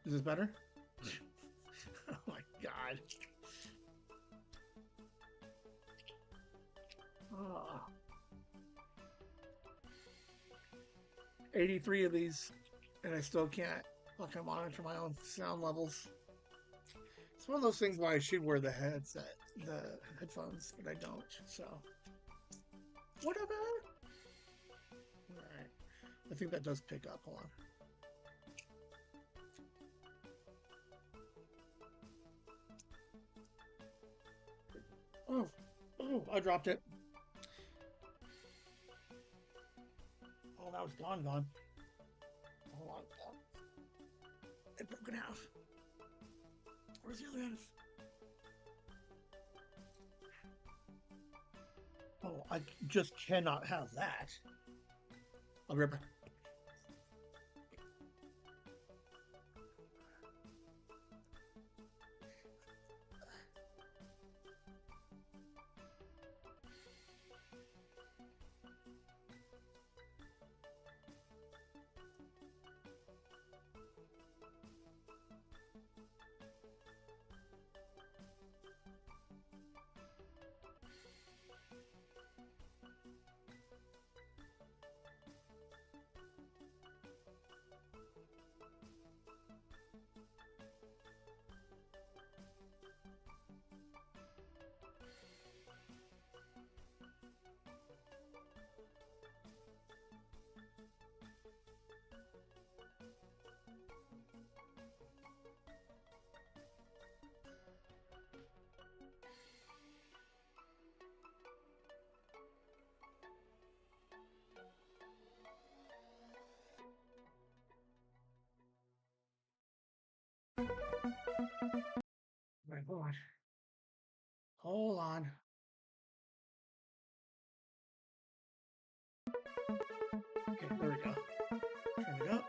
Is this better? Oh my god. Oh, 83 of these, and I still can't fucking monitor my own sound levels. It's one of those things where I should wear the headphones, but I don't. So, whatever. All right. I think that does pick up. Hold on. Oh, I dropped it. Oh, that was gone. Hold on. It broke in half. Where's the other half? Oh, I just cannot have that. I'll be right back. Right, hold on. Hold on. Okay, there we go. Turn it up.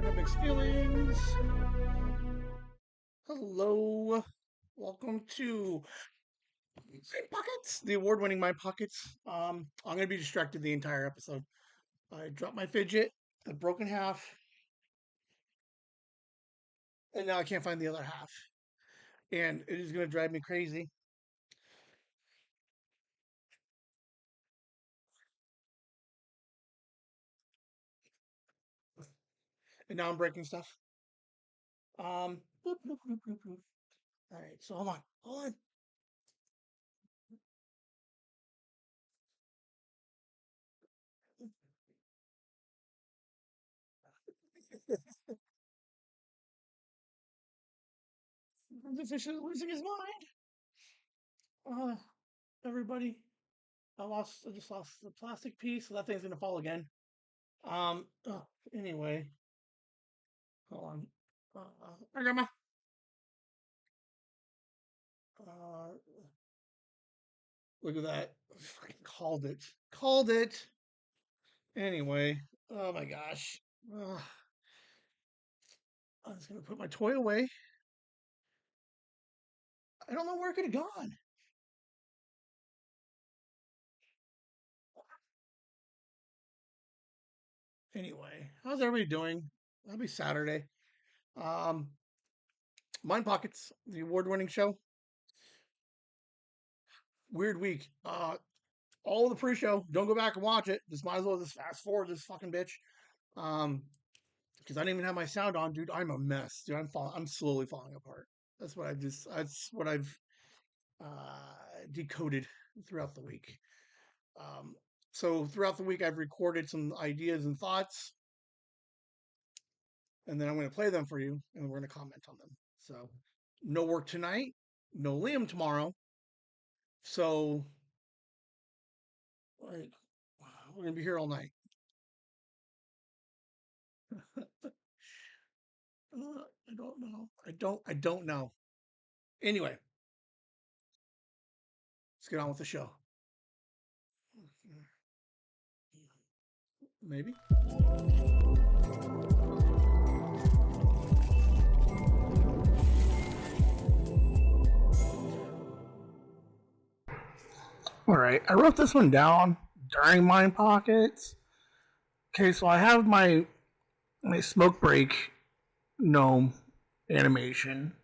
No mixed feelings. Hello. Welcome to Mind Pockets, the award-winning Mind Pockets. I'm gonna be distracted the entire episode. I dropped my fidget, a broken half, and now I can't find the other half. And it is gonna drive me crazy. And now I'm breaking stuff. Boop, boop, boop, boop, boop. All right, so hold on. The fish is losing his mind. Everybody, I just lost the plastic piece, so that thing's gonna fall again. Um, uh, anyway, hold on. I got my, uh, look at that. Fucking called it. Called it. Anyway, oh my gosh. I'm just gonna put my toy away. I don't know where it could have gone. Anyway, how's everybody doing? That'll be Saturday. Um, Mind Pockets, the award-winning show. Weird week. All the pre-show. Don't go back and watch it. Just might as well just fast forward this fucking bitch. Um, because I didn't even have my sound on, dude. I'm a mess, dude. I'm slowly falling apart. That's what I've decoded throughout the week. Um, so throughout the week, I've recorded some ideas and thoughts, and then I'm going to play them for you, and we're going to comment on them. So no work tonight, no Liam tomorrow. So like, we're going to be here all night. I don't know. I don't know. Anyway, let's get on with the show. Maybe. All right, I wrote this one down during Mind Pockets. Okay, so I have my smoke break gnome animation.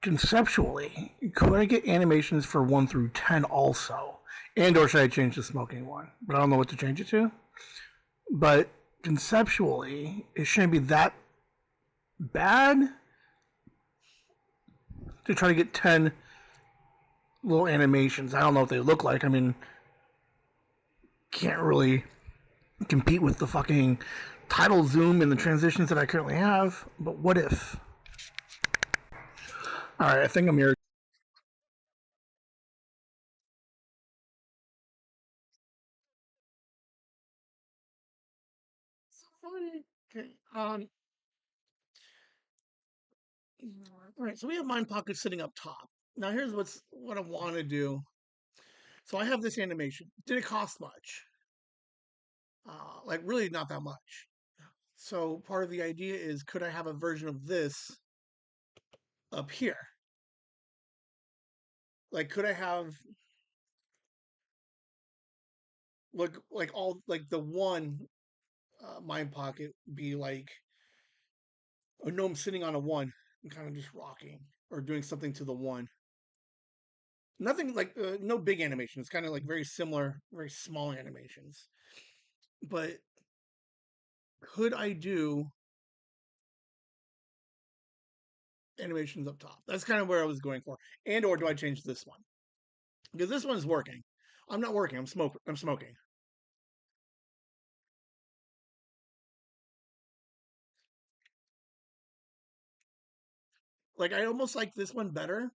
Conceptually, could I get animations for 1 through 10 also? And or should I change the smoking one? But I don't know what to change it to. But conceptually, it shouldn't be that bad to try to get 10 little animations. I don't know what they look like. I mean, can't really compete with the fucking title zoom and the transitions that I currently have. But what if? Alright, I think I'm here. So funny. Okay. All right. So we have Mind Pocket sitting up top. Now here's what I want to do. So I have this animation. Did it cost much? Like really not that much. So part of the idea is, could I have a version of this up here? Like, could I have like all like the one Mind Pocket be like a gnome sitting on a one and kind of just rocking or doing something to the one? Nothing like no big animation. It's kind of like very similar, very small animations. But could I do animations up top? That's kind of where I was going for. And or do I change this one? Because this one's working. I'm not working. I'm smoking. Like I almost like this one better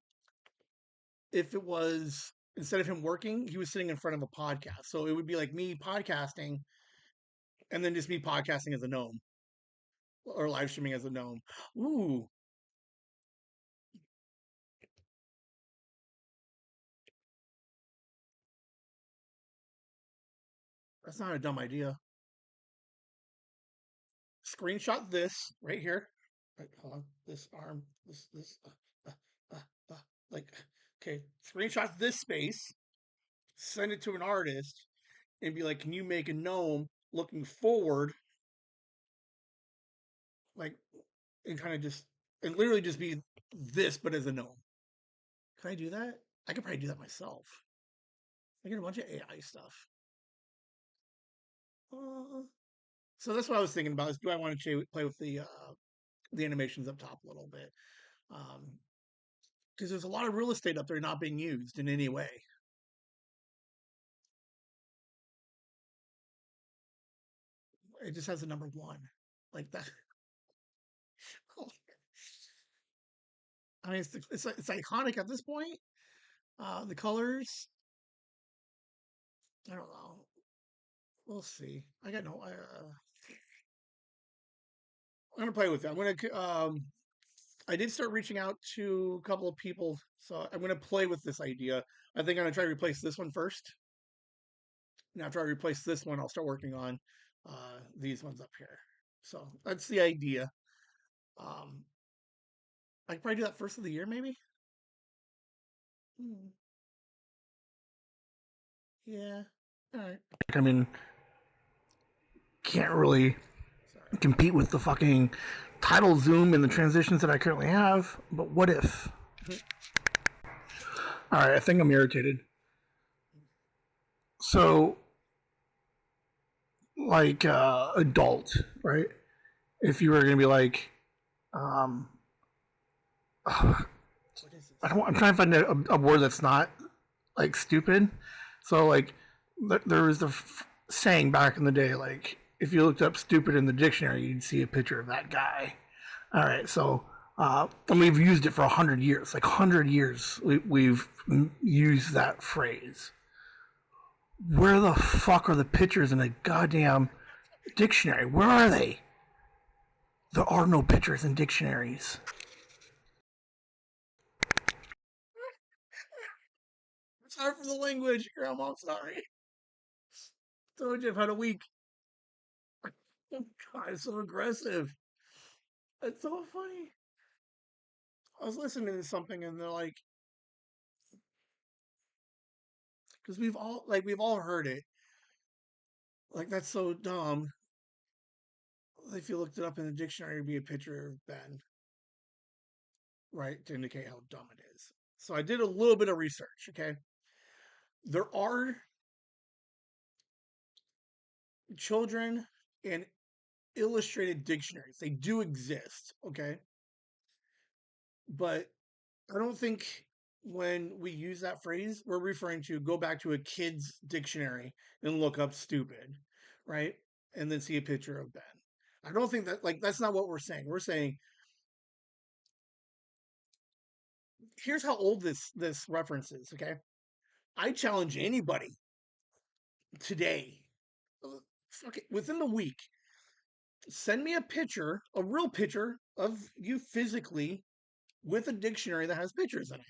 if it was, instead of him working, he was sitting in front of a podcast. So it would be like me podcasting and then just me podcasting as a gnome or live streaming as a gnome. Ooh, that's not a dumb idea. Screenshot this right here. Right, hold on. This arm, uh, like, okay. Screenshot this space, send it to an artist, and be like, can you make a gnome looking forward, like, and kind of just, and literally just be this, but as a gnome. Can I do that? I could probably do that myself. I get a bunch of AI stuff. Uh, so that's what I was thinking about: is do I want to play with the animations up top a little bit? Because there's a lot of real estate up there not being used in any way. It just has a number one, like that. I mean, it's iconic at this point. The colors, I don't know. We'll see. I got no. I'm gonna play with it. I'm gonna. I did start reaching out to a couple of people, so I'm gonna play with this idea. I think I'm gonna try to replace this one first, and after I replace this one, I'll start working on these ones up here. So that's the idea. Um, I could probably do that first of the year, maybe. Hmm. Yeah. All right. I mean, can't really compete with the fucking title zoom and the transitions that I currently have. But what if? All right, I think I'm irritated. So, like, adult, right? If you were gonna be like, um, I don't. I'm trying to find a word that's not like stupid. So, like, there was the saying back in the day, like, if you looked up "stupid" in the dictionary, you'd see a picture of that guy. All right, so and we've used it for 100 years. Like 100 years, we've used that phrase. Where the fuck are the pictures in a goddamn dictionary? Where are they? There are no pictures in dictionaries. Sorry for the language, Grandma. I'm sorry. Told you I've had a week. God, it's so aggressive. It's so funny. I was listening to something and they're like, because we've all heard it. Like that's so dumb. If you looked it up in the dictionary, it'd be a picture of Ben, right, to indicate how dumb it is. So I did a little bit of research. Okay, there are children and illustrated dictionaries. They do exist. Okay, but I don't think when we use that phrase, we're referring to go back to a kid's dictionary and look up stupid, right? And then see a picture of Ben. I don't think that, like, that's not what we're saying. We're saying, here's how old this reference is, okay? I challenge anybody today, within the week, send me a picture, a real picture of you physically with a dictionary that has pictures in it.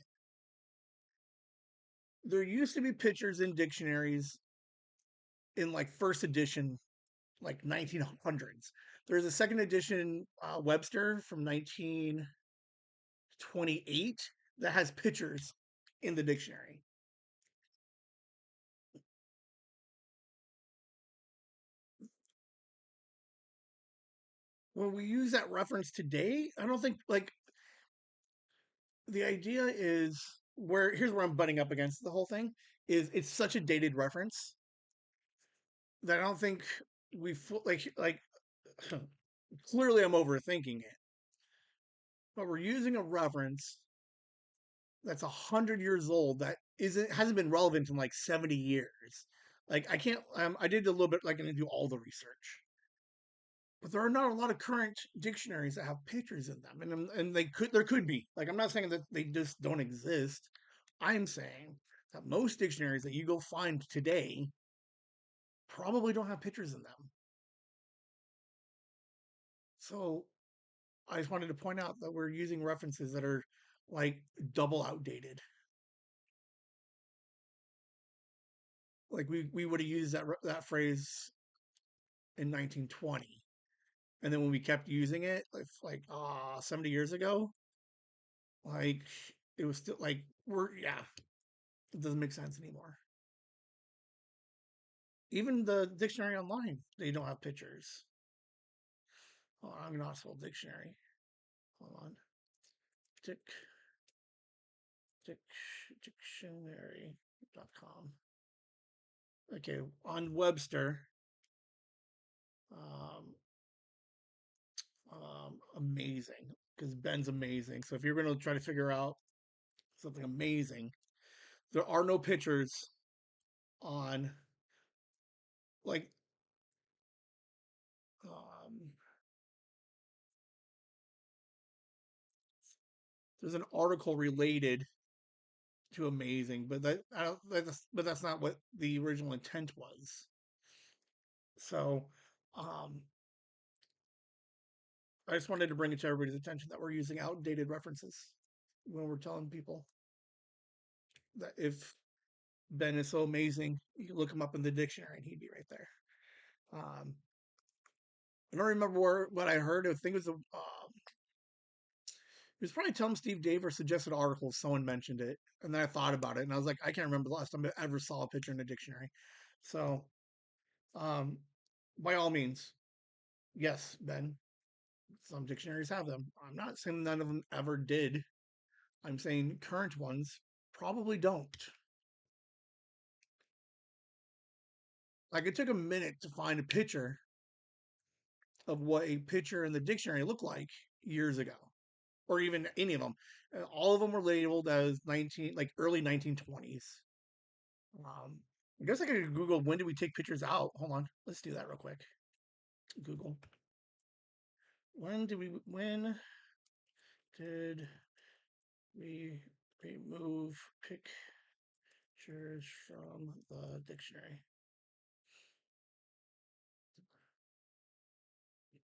There used to be pictures in dictionaries in like first edition, like 1900s. There's a second edition Webster from 1928 that has pictures in the dictionary. When we use that reference today, I don't think, like, the idea is, where here's where I'm butting up against the whole thing, is it's such a dated reference that I don't think like clearly I'm overthinking it, but we're using a reference that's 100 years old that hasn't been relevant in like 70 years. Like I can't. I did a little bit. Like I didn't do all the research, but there are not a lot of current dictionaries that have pictures in them, and there could be. Like I'm not saying that they just don't exist. I'm saying that most dictionaries that you go find today probably don't have pictures in them. So I just wanted to point out that we're using references that are like double outdated. Like we would have used that phrase in 1920, and then when we kept using it, like 70 years ago, like it was still like it doesn't make sense anymore. Even the dictionary online, they don't have pictures. Oh, I'm not spell dictionary. Hold on, dic dic dictionary.com. Okay, on Webster, um, amazing, because Ben's amazing. So if you're going to try to figure out something amazing, there are no pictures on, like, um, there's an article related to amazing, but that's not what the original intent was. So um, I just wanted to bring it to everybody's attention that we're using outdated references when we're telling people that if Ben is so amazing, you can look him up in the dictionary and he'd be right there. Um, I don't remember what I heard. I think it was probably Tom Steve Dave or suggested article. Someone mentioned it, and then I thought about it, and I was like, I can't remember the last time I ever saw a picture in a dictionary. So, um, by all means, yes, Ben. Some dictionaries have them. I'm not saying none of them ever did. I'm saying current ones probably don't. Like it took a minute to find a picture of what a picture in the dictionary looked like years ago, or even any of them. All of them were labeled as like early 1920s. I guess I could Google when did we take pictures out. Hold on, let's do that real quick. Google, when did we remove pictures from the dictionary?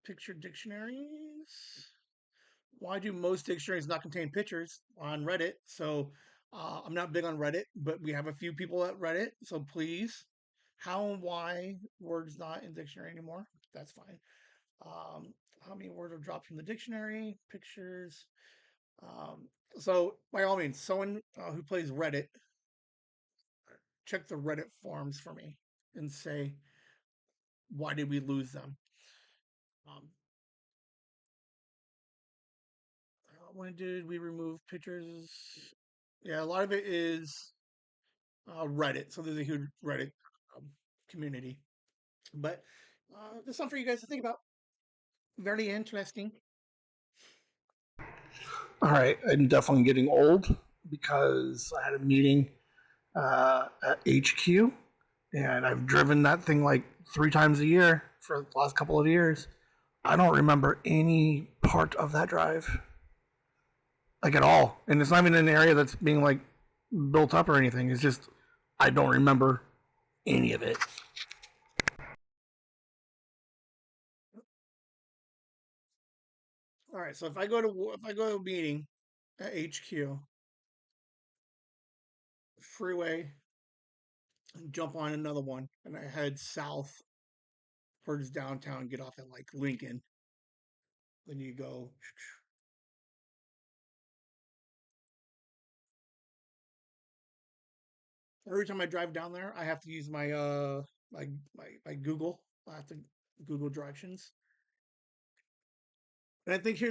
Picture dictionaries. Why do most dictionaries not contain pictures on Reddit? So I'm not big on Reddit, but we have a few people at Reddit. So please, how and why words not in dictionary anymore? That's fine. How many words are dropped from the dictionary? Pictures. Um, so, by all means, someone who plays Reddit, check the Reddit forums for me and say, why did we lose them? Um, when did we remove pictures? Yeah, a lot of it is Reddit. So there's a huge Reddit um, community. But there's something for you guys to think about. Very interesting. All right, I'm definitely getting old because I had a meeting at HQ, and I've driven that thing like 3 times a year for the last couple of years. I don't remember any part of that drive, like at all. And it's not even in an area that's being like built up or anything. It's just I don't remember any of it. All right. So if I go to a meeting at HQ, freeway, jump on another one, and I head south towards downtown, get off at like Lincoln. Then you go. Every time I drive down there, I have to use my Google. I have to Google directions. And I think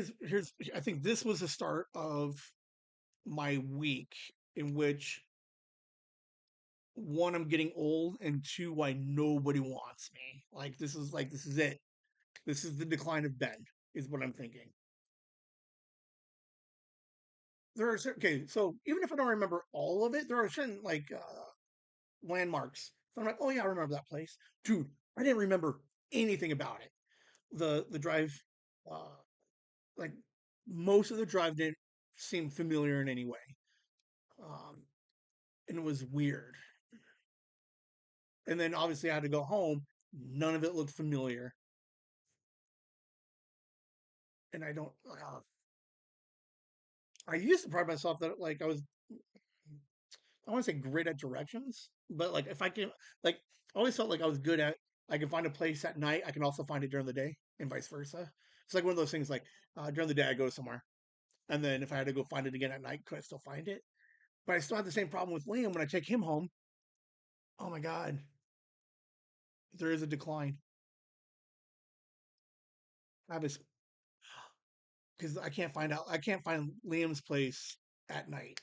I think this was the start of my week in which one, I'm getting old, and two, why nobody wants me. This is it. This is the decline of Ben, is what I'm thinking. There are okay, so even if I don't remember all of it, there are certain landmarks. So I'm like, oh yeah, I remember that place, dude. I didn't remember anything about it. The drive, uh, like most of the drive didn't seem familiar in any way, and it was weird. And then obviously I had to go home. None of it looked familiar, and I don't. I used to pride myself that like I want to say great at directions, but like if I can like I always felt like I was good at I can find a place at night, I can also find it during the day, and vice versa. It's like one of those things like during the day I go somewhere, and then if I had to go find it again at night, could I still find it? But I still had the same problem with Liam when I take him home. Oh my god, there is a decline. I have because I can't find Liam's place at night.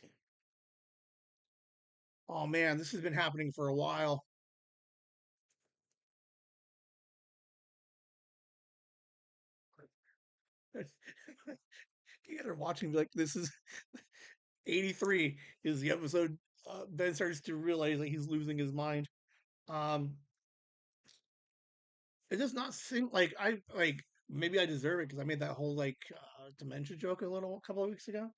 Oh man, this has been happening for a while. You guys are watching like this is 83 is the episode. Ben starts to realize that he's losing his mind. Um, it does not seem like I like maybe I deserve it because I made that whole dementia joke a couple of weeks ago.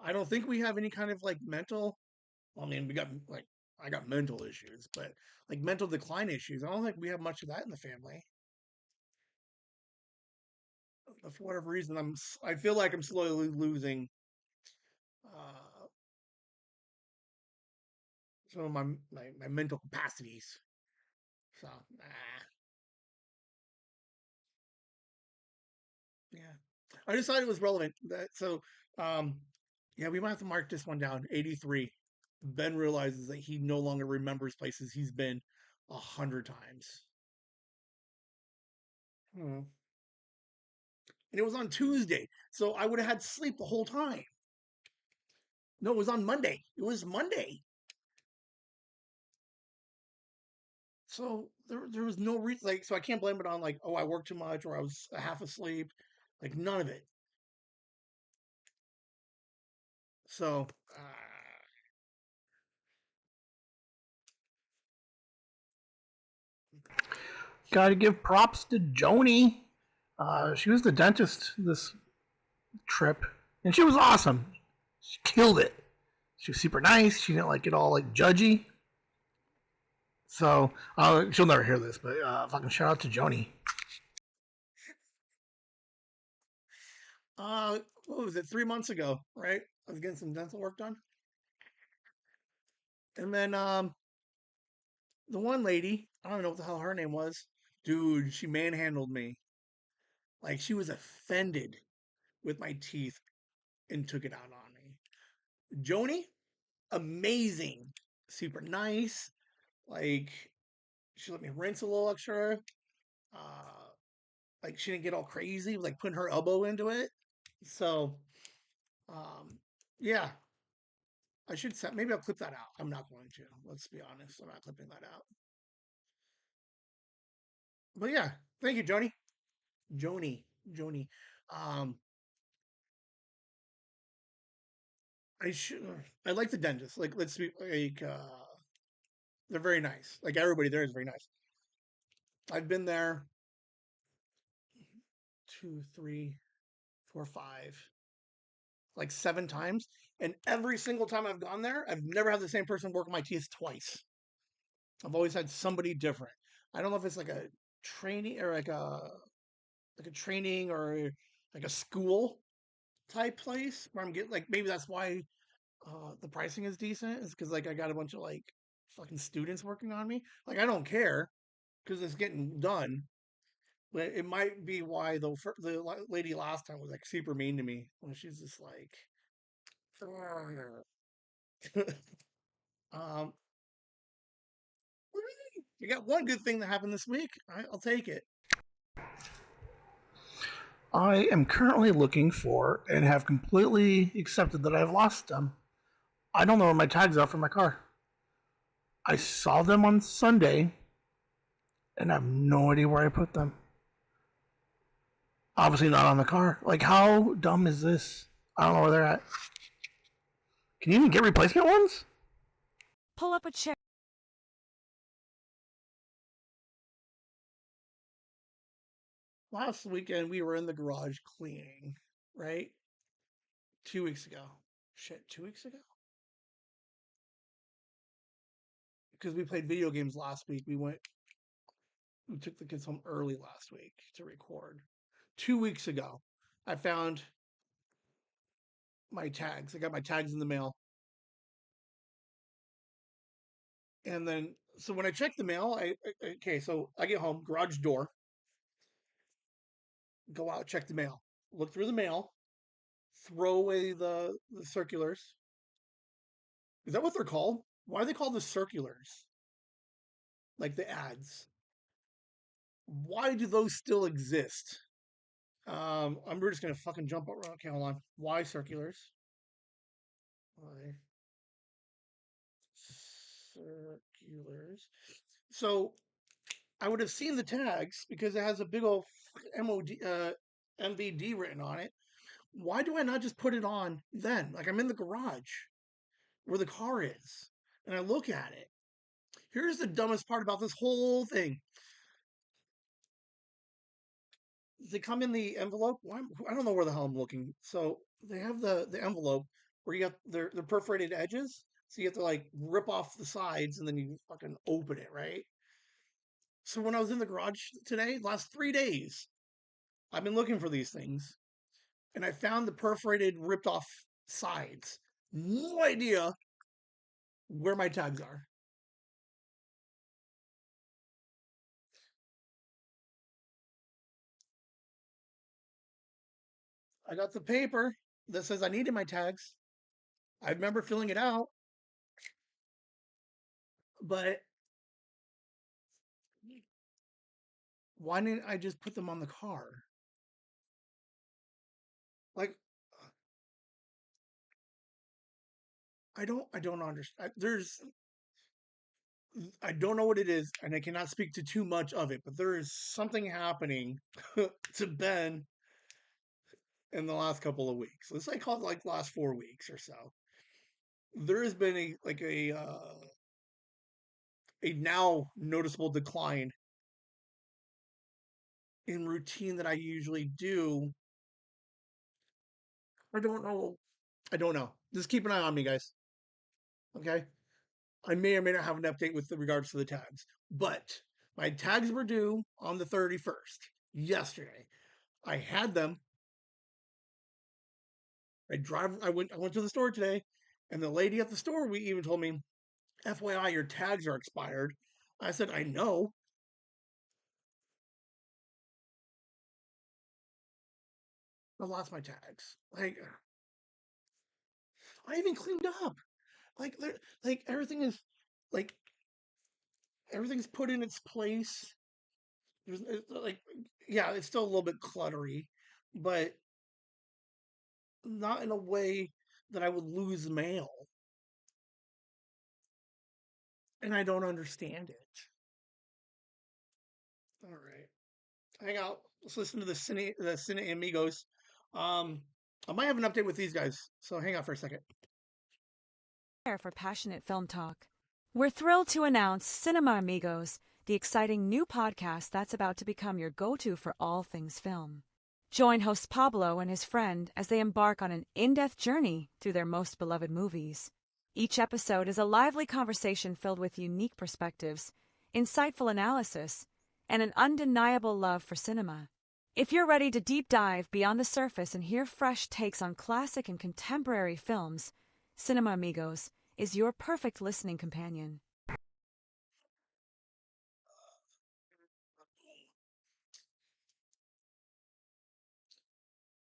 I don't think we have any kind of like mental. I mean, we got like I got mental issues, but like mental decline issues. I don't think we have much of that in the family. For whatever reason, I feel like I'm slowly losing uh, some of my mental capacities. So, yeah. I just thought it was relevant. Um, yeah, we might have to mark this one down. 83. Ben realizes that he no longer remembers places he's been 100 times. Hmm. And it was on Tuesday, so I would have had sleep the whole time. No, it was on Monday. It was Monday. So there was no reason. Like, so I can't blame it on like, oh, I worked too much or I was half asleep. Like, none of it. So, Got to give props to Joni. She was the dentist this trip, and she was awesome. She killed it. She was super nice. She didn't like get all like judgy. So she'll never hear this, but fucking shout out to Joni. what was it? 3 months ago, right? I was getting some dental work done, and then the one lady, I don't know what the hell her name was. Dude, she manhandled me. Like she was offended with my teeth and took it out on me. Joni, amazing, super nice. Like she let me rinse a little extra. Uh, like she didn't get all crazy, like putting her elbow into it. So, um, yeah, I should set. Maybe I'll clip that out. I'm not going to. Let's be honest. I'm not clipping that out. But yeah, thank you, Joni. Joni, Joni. Um, I should. I like the dentist. Like, let's be like. They're very nice. Like everybody there is very nice. I've been there two, three, four, five, like 7 times, and every single time I've gone there, I've never had the same person work my teeth twice. I've always had somebody different. I don't know if it's like a training or like a training or like a school type place where I'm getting like maybe that's why the pricing is decent is because like I got a bunch of like fucking students working on me. Like I don't care because it's getting done. But it might be why the lady last time was like super mean to me when she's just like, um, you got one good thing that happened this week. I'll take it. I am currently looking for and have completely accepted that I've lost them. I don't know where my tags are for my car. I saw them on Sunday and I have no idea where I put them. Obviously not on the car. Like, how dumb is this? I don't know where they're at. Can you even get replacement ones? Pull up a chair. Last weekend we were in the garage cleaning, right? 2 weeks ago. Shit, 2 weeks ago? Because we played video games last week. We took the kids home early last week to record. 2 weeks ago, I found my tags. I got my tags in the mail. And then, so when I check the mail, okay, so I get home, garage door, go out, check the mail, look through the mail, throw away the circulars. Is that what they're called? Why are they called the circulars? Like the ads. Why do those still exist? We're just gonna fucking jump over. Okay, hold on. Why circulars? Why circulars? So I would have seen the tags because it has a big old MOD, MVD written on it. Why do I not just put it on then? Like I'm in the garage where the car is, and I look at it. Here's the dumbest part about this whole thing. They come in the envelope. Why, I don't know where the hell I'm looking. So they have the envelope where you got the perforated edges. So you have to like rip off the sides and then you fucking open it, right? So when I was in the garage today, last 3 days, I've been looking for these things and I found the perforated, ripped off sides. No idea where my tags are. I got the paper that says I needed my tags. I remember filling it out, but why didn't I just put them on the car? Like, I don't understand. I don't know what it is, and I cannot speak to too much of it, but there is something happening to Ben in the last couple of weeks. Let's say call it like the last 4 weeks or so. There has been a now noticeable decline in routine that I usually do. I don't know. I don't know. Just keep an eye on me, guys. Okay. I may or may not have an update with regards to the tags, but my tags were due on the 31st yesterday. I had them. I went to the store today, and the lady at the store we even told me, FYI, your tags are expired. I said, I know. I lost my tags. Like I even cleaned up. Like like like everything's put in its place. Like yeah, it's still a little bit cluttery, but not in a way that I would lose mail, and I don't understand it. All right, hang out. Let's listen to the Cine Amigos. Um, I might have an update with these guys, so hang on for a second. For passionate film talk. We're thrilled to announce Cinema Amigos, the exciting new podcast that's about to become your go-to for all things film. Join host Pablo and his friend as they embark on an in-depth journey through their most beloved movies. Each episode is a lively conversation filled with unique perspectives, insightful analysis, and an undeniable love for cinema. If you're ready to deep dive beyond the surface and hear fresh takes on classic and contemporary films, Cinema Amigos is your perfect listening companion.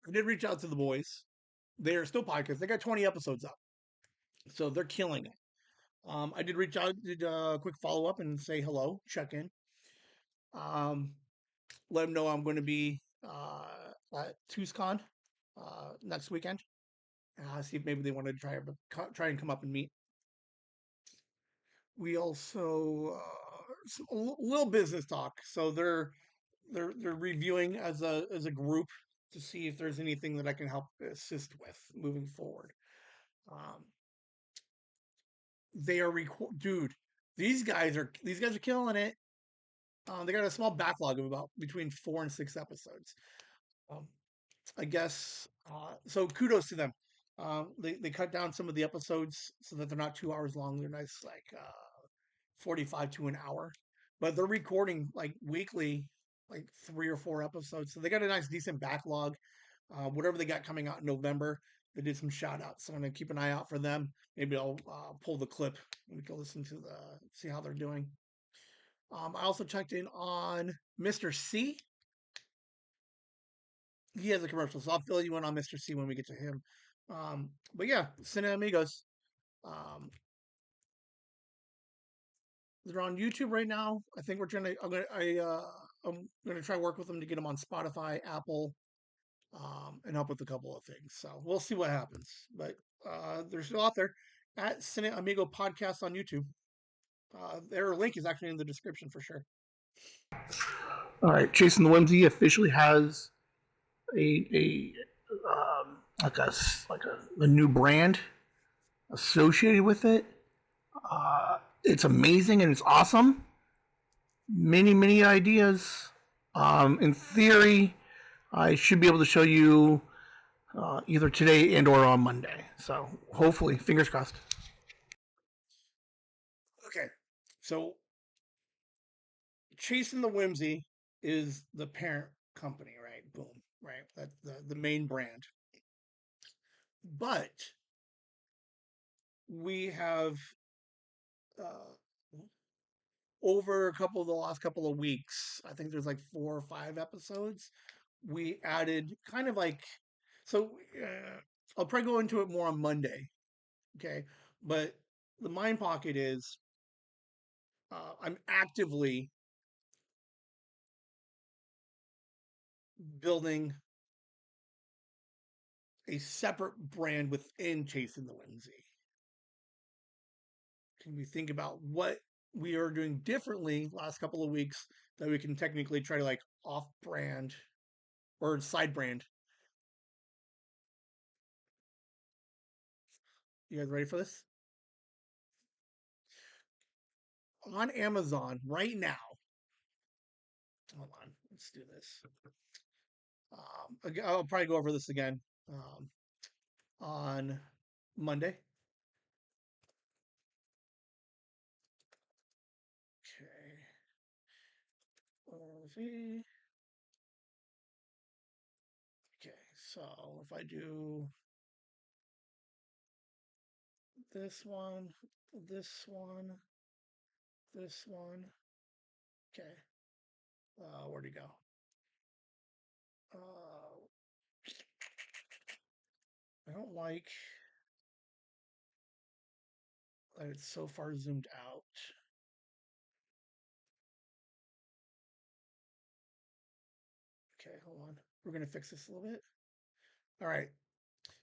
I did reach out to the boys. They're still podcasts. They got 20 episodes up, so they're killing it. I did reach out, did a quick follow up and say hello, check in. Um, let them know I'm going to be at TuesCon next weekend. See if maybe they want to try and come up and meet. We also a little business talk. So they're reviewing as a group to see if there's anything that I can help assist with moving forward. Um, they are dude. These guys are killing it. They got a small backlog of about between 4 and 6 episodes. Um, I guess so. Kudos to them. They cut down some of the episodes so that they're not 2 hours long. They're nice, like 45 to an hour. But they're recording like weekly, like 3 or 4 episodes. So they got a nice, decent backlog. Whatever they got coming out in November, they did some shout outs. So I'm gonna keep an eye out for them. Maybe I'll pull the clip and we can listen to see how they're doing. I also checked in on Mr. C. He has a commercial, so I'll fill you in on Mr. C when we get to him. But yeah, Cine Amigos. Um, they're on YouTube right now. I think we're trying to. I'm gonna try to work with them to get them on Spotify, Apple, and help with a couple of things. So we'll see what happens. But they're still out there at CineAmigos Podcast on YouTube. Their link is actually in the description for sure. All right, Chasing the Whimsy officially has a like a new brand associated with it. It's amazing and it's awesome. Many ideas. In theory, I should be able to show you either today and or on Monday. So hopefully, fingers crossed. Okay, so Chasing the Whimsy is the parent company, right? Boom, right? That's the main brand. But we have over the last couple of weeks, I think there's like 4 or 5 episodes. We added kind of like so. I'll probably go into it more on Monday, okay? But the Mind Pocket is I'm actively building a separate brand within Chasing the Whimsy. Can we think about what we are doing differently last couple of weeks that we can technically try to like off brand or side brand? You guys ready for this? On Amazon right now. Hold on, let's do this. I'll probably go over this again on Monday. Okay. Okay, so if I do this one, this one, this one, okay. Where'd he go? Uh, like that it's so far zoomed out. Okay, hold on. We're going to fix this a little bit. All right.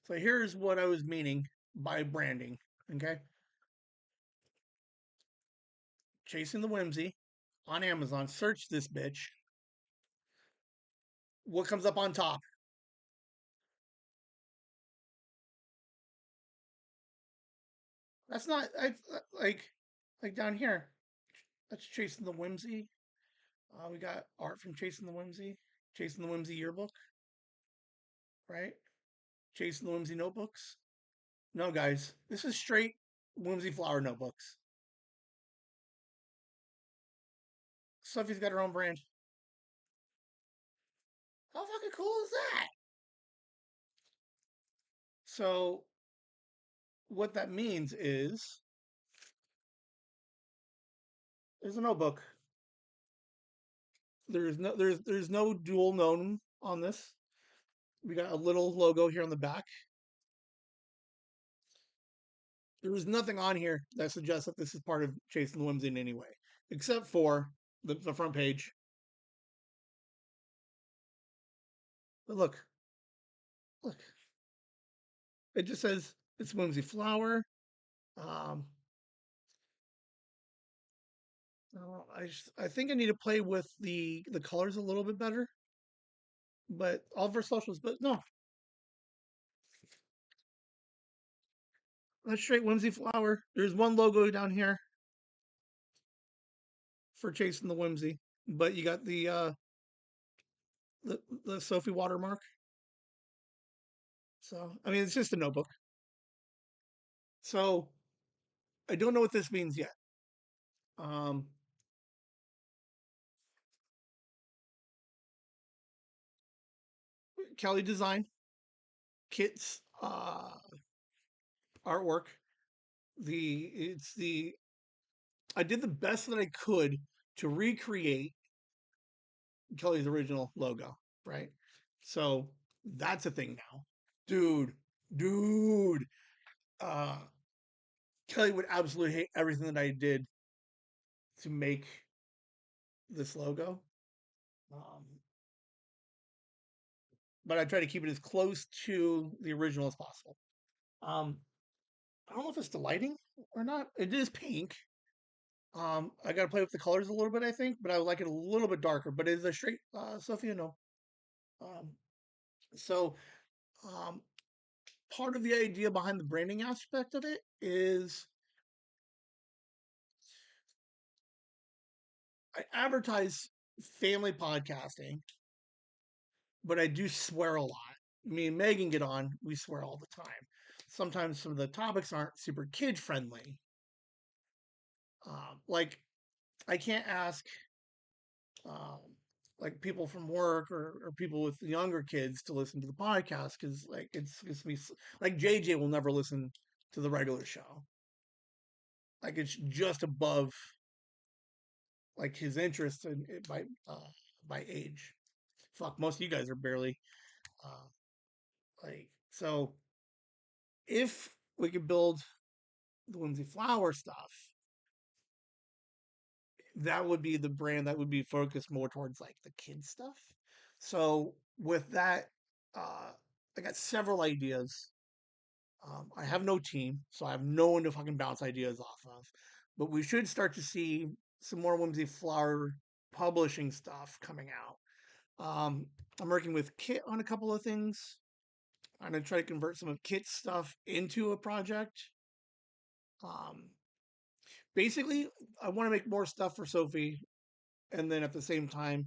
So here's what I was meaning by branding. Okay. Chasing the Whimsy on Amazon. Search this bitch. What comes up on top? That's not like down here. That's Chasing the Whimsy. We got art from Chasing the Whimsy. Chasing the Whimsy yearbook. Right? Chasing the Whimsy notebooks. No, guys. This is straight Whimsy flower notebooks. Sophie's got her own brand. How fucking cool is that? So what that means is there's a notebook. There's no dual known on this. We got a little logo here on the back. There is nothing on here that suggests that this is part of Chasing the Whimsy in any way, except for the front page. But look, it just says it's Whimsy Flower. Um, I think I need to play with the colors a little bit better. But all of our socials, but no, that's straight Whimsy Flower. There's one logo down here for Chasing the Whimsy, but you got the Sophie watermark. So I mean, it's just a notebook. So I don't know what this means yet. Um, Kelly Design, Kit's artwork. I did the best that I could to recreate Kelly's original logo, right? So that's a thing now, dude. Dude, uh, Kelly would absolutely hate everything that I did to make this logo. Um, but I try to keep it as close to the original as possible. Um, I don't know if it's the lighting or not. It is pink. I got to play with the colors a little bit, I think, but I would like it a little bit darker. But it is a straight Sophia no. Um, so um, part of the idea behind the branding aspect of it is I advertise family podcasting, but I do swear a lot. Me and Megan get on, we swear all the time. Sometimes some of the topics aren't super kid friendly. Like, I can't ask um, like people from work or people with younger kids to listen to the podcast because like it's me like JJ will never listen to the regular show. Like it's just above like his interest by age. Fuck, most of you guys are barely uh, like so. If we could build the Whimsy Flower stuff, that would be the brand that would be focused more towards like the kid stuff. So with that, I got several ideas. I have no team, so I have no one to fucking bounce ideas off of. But we should start to see some more Whimsy Flower publishing stuff coming out. I'm working with Kit on a couple of things. I'm gonna try to convert some of Kit's stuff into a project. Um, Basically, I want to make more stuff for Sophie, and then at the same time,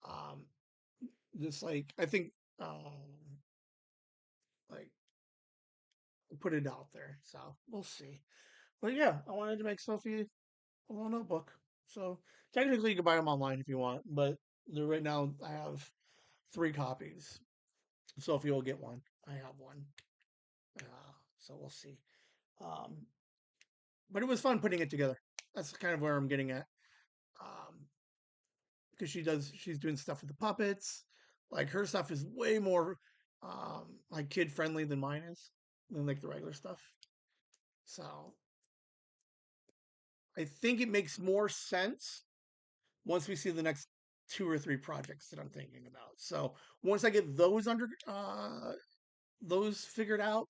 um, just like I think, like put it out there. So we'll see. But yeah, I wanted to make Sophie a little notebook. So technically, you can buy them online if you want, but right now I have 3 copies. Sophie will get one. I have one. So we'll see. Um, but it was fun putting it together. That's kind of where I'm getting at. Because she's doing stuff with the puppets. Like her stuff is way more like kid friendly than mine is. than like the regular stuff. So I think it makes more sense once we see the next 2 or 3 projects that I'm thinking about. So once I get those figured out,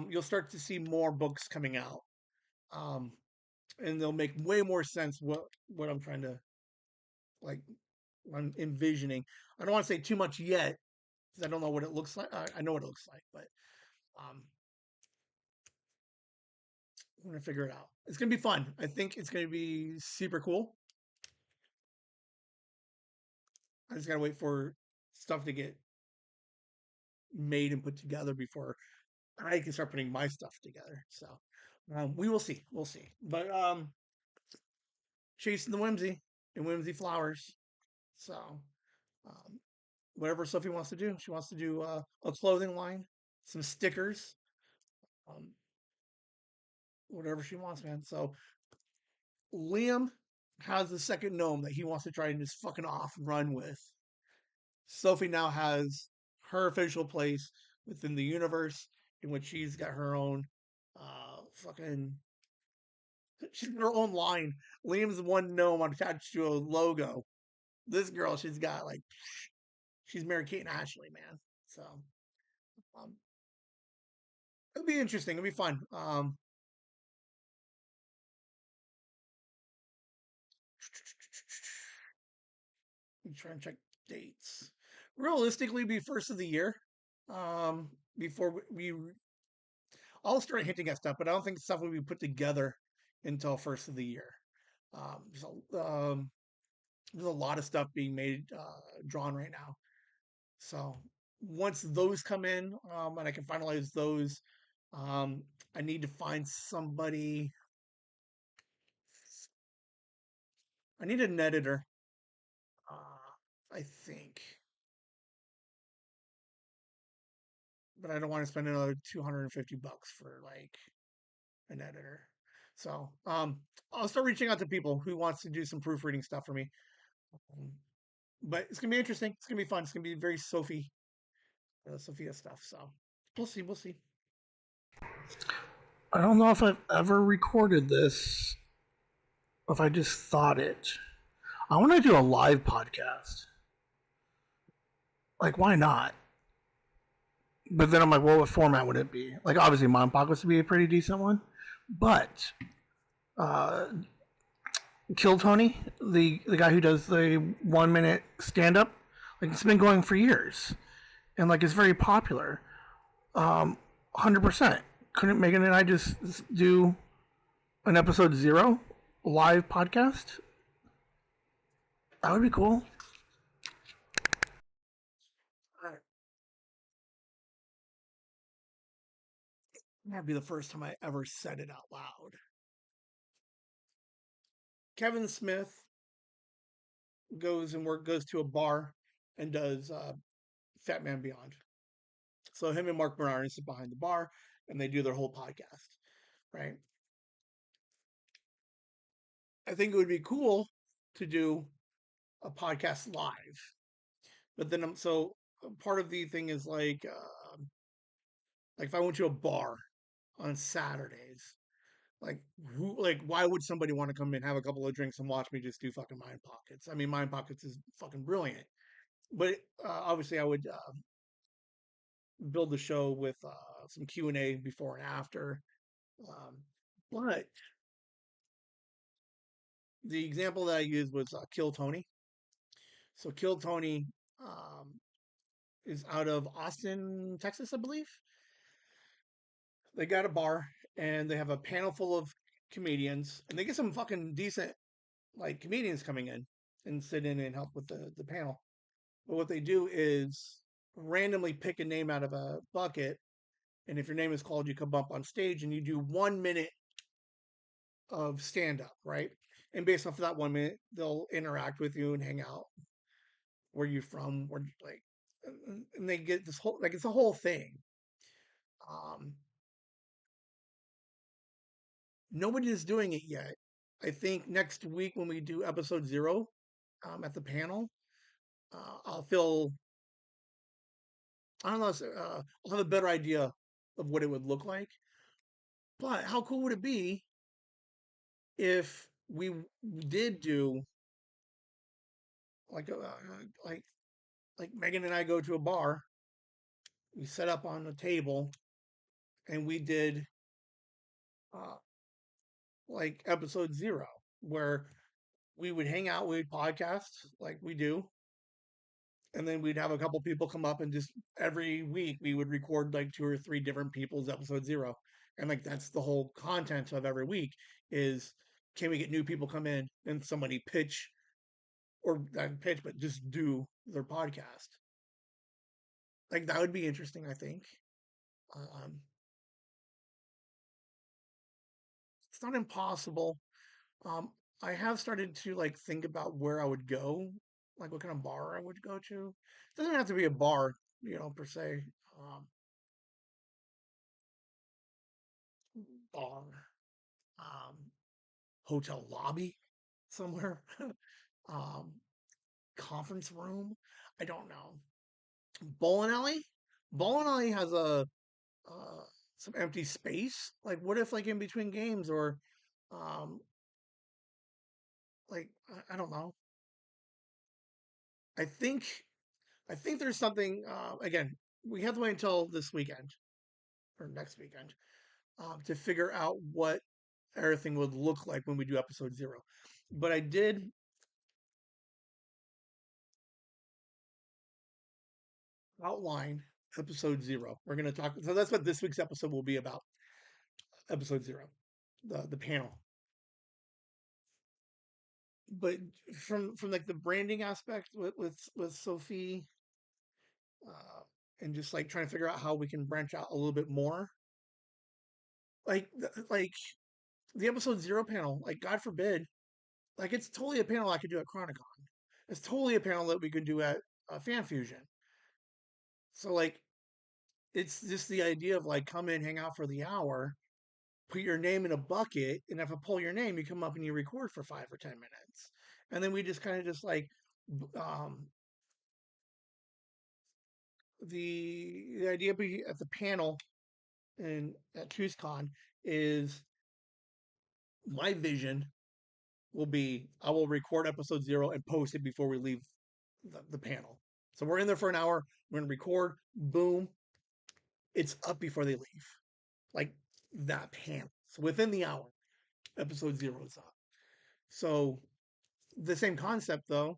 you'll start to see more books coming out, um, and they'll make way more sense what I'm trying to like. I'm envisioning. I don't want to say too much yet because I don't know what it looks like. I know what it looks like, but um, I'm gonna figure it out. It's gonna be fun. I think it's gonna be super cool. I just gotta wait for stuff to get made and put together before I can start putting my stuff together. So we will see. We'll see. But chasing the whimsy and whimsy flowers. So um, whatever Sophie wants to do, she wants to do a clothing line, some stickers, um, whatever she wants, man. So Liam has the second gnome that he wants to try and just fucking off run with. Sophie now has her official place within the universe in which she's got her own fucking she's got her own line. Liam's one gnome attached to a logo. This girl, she's got like she's Mary Kate and Ashley, man. So um, it'll be interesting. It'll be fun. Let me try and check dates. Realistically, be first of the year. Before we I'll start hinting at stuff, but I don't think stuff will be put together until first of the year. Um, there's, there's a lot of stuff being made, drawn right now. So once those come in, and I can finalize those, um, I need to find somebody. I need an editor. I think, but I don't want to spend another $250 for like an editor. So I'll start reaching out to people who wants to do some proofreading stuff for me. Um, but it's gonna be interesting. It's gonna be fun. It's gonna be very Sophia stuff. So we'll see. We'll see. I don't know if I've ever recorded this, if I just thought it. I want to do a live podcast. Like, why not? But then I'm like, well, what format would it be? Like, obviously, Mom Podcast would be a pretty decent one. But uh, Kill Tony, the guy who does the 1 minute stand up, like it's been going for years, and like it's very popular. 100%. Couldn't Megan and I just do an episode 0 live podcast? That would be cool. That'd be the first time I ever said it out loud. Kevin Smith goes to a bar and does Fat Man Beyond. So him and Mark Bernard sit behind the bar and they do their whole podcast, right? I think it would be cool to do a podcast live, but then so part of the thing is like if I went to a bar on Saturdays, like why would somebody want to come in, have a couple of drinks, and watch me just do fucking Mind Pockets? I mean, Mind Pockets is fucking brilliant, but obviously I would build the show with some Q&A before and after. Um, but the example that I used was Kill Tony. So Kill Tony is out of Austin, Texas, I believe. They got a bar and they have a panel full of comedians, and they get some fucking decent like comedians coming in and sit in and help with the panel. But what they do is randomly pick a name out of a bucket, and if your name is called, you come up on stage and you do 1 minute of stand up, right? And based off of that 1 minute, they'll interact with you and hang out. Where you from? Where like, and they get this whole like it's a whole thing. Um, Nobody is doing it yet. I think next week when we do episode 0 at the panel, I'll feel I don't know. I'll have a better idea of what it would look like. But how cool would it be if we did do like like like Megan and I go to a bar, we set up on a table, and we did uh, like episode 0, where we would hang out, we'd podcast like we do, and then we'd have a couple people come up and just every week we would record like 2 or 3 different people's episode 0, and like that's the whole content of every week is can we get new people come in and somebody pitch or not pitch but just do their podcast. Like that would be interesting, I think. Um, it's not impossible. Um, I have started to like think about where I would go, like what kind of bar I would go to. It doesn't have to be a bar, per se. Um, Bar, um, hotel lobby somewhere, um, conference room. I don't know. Bowling alley. Bowling alley has a uh, some empty space. Like, what if like in between games or um, like I don't know. I think I think there's something. Again, we have to wait until this weekend or next weekend to figure out what everything would look like when we do episode 0. But I did outline episode 0. We're going to talk. So that's what this week's episode will be about. Episode 0, the panel. But from like the branding aspect with Sophie, uh, and just like trying to figure out how we can branch out a little bit more. Like the episode 0 panel. Like God forbid, like it's totally a panel I could do at Chronicon. It's totally a panel that we could do at Fan Fusion. So like it's just the idea of like come in, hang out for the hour, put your name in a bucket, and if I pull your name, you come up and you record for 5 or 10 minutes, and then we just kind of just like um, the idea at the panel and at TruthCon is my vision will be I will record episode 0 and post it before we leave the panel. So we're in there for an hour. We're gonna record. Boom, it's up before they leave. Like that panel. So within the hour, episode 0 is up. So the same concept though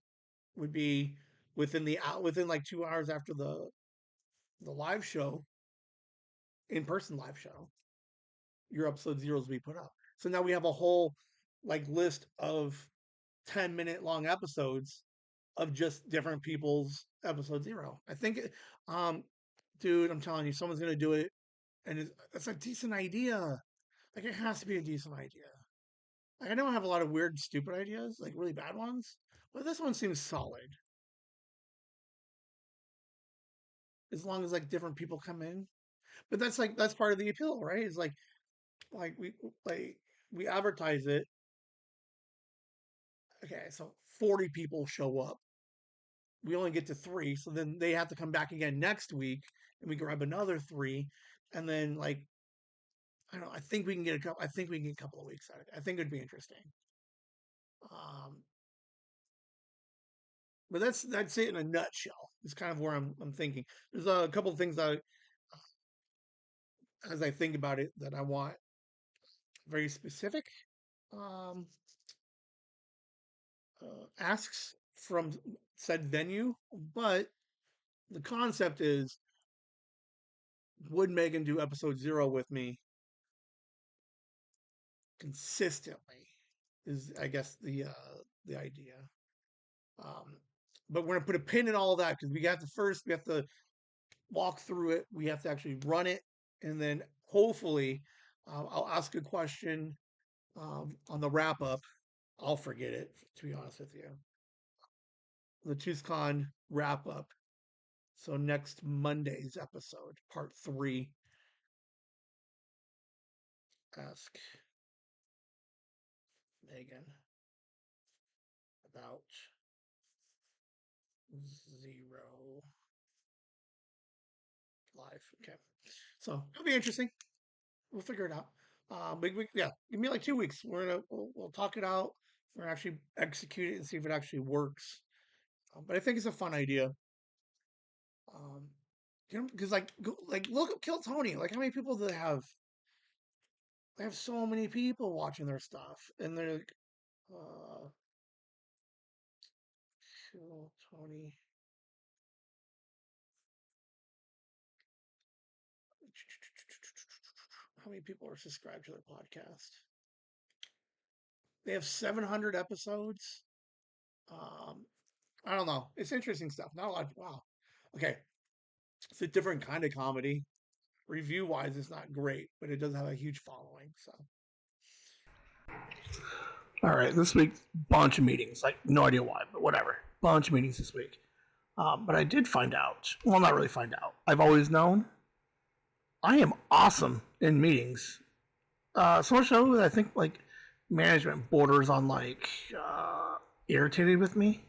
would be within like 2 hours after the live show, in person live show, your episode 0 will be put up. So now we have a whole like list of 10-minute long episodes of just different people's episode 0. I think, um, dude, I'm telling you, someone's gonna do it, and it's a decent idea. Like it has to be a decent idea. Like, I know I have a lot of weird, stupid ideas, like really bad ones, but this one seems solid. As long as like different people come in, but that's part of the appeal, right? It's like like we advertise it. Okay, so 40 people show up. We only get to 3, so then they have to come back again next week, and we grab another 3, and then like I don't know. I think we can get a couple. I think we can get a couple of weeks out of it. I think it'd be interesting. Um, but that's it in a nutshell. It's kind of where I'm thinking. There's a couple of things as I think about it that I want very specific um, asks from said venue, but the concept is would Megan do episode 0 with me consistently? Is I guess the idea. Um, but we're gonna put a pin in all of that because we have to walk through it. We have to actually run it, and then hopefully, I'll ask a question on the wrap up. I'll forget it to be honest with you. The ToothCon wrap up. So next Monday's episode, part 3, ask Megan about 0 life. Okay. So it'll be interesting. We'll figure it out. Yeah, give me like 2 weeks. We'll talk it out. We're gonna actually execute it and see if it actually works. But I think it's a fun idea. Um, because like look at Kill Tony. Like how many people do they have? They have so many people watching their stuff, and they're like, Kill Tony. How many people are subscribed to their podcast? They have 700 episodes. Um, I don't know. It's interesting stuff. Not a lot. Wow. Okay. It's a different kind of comedy. Review wise, it's not great, but it does have a huge following. So, All right, this week, bunch of meetings. Like, no idea why, but whatever. Bunch of meetings this week. But I did find out. Well, not really find out. I've always known I am awesome in meetings. So much so that I think like management borders on like irritated with me.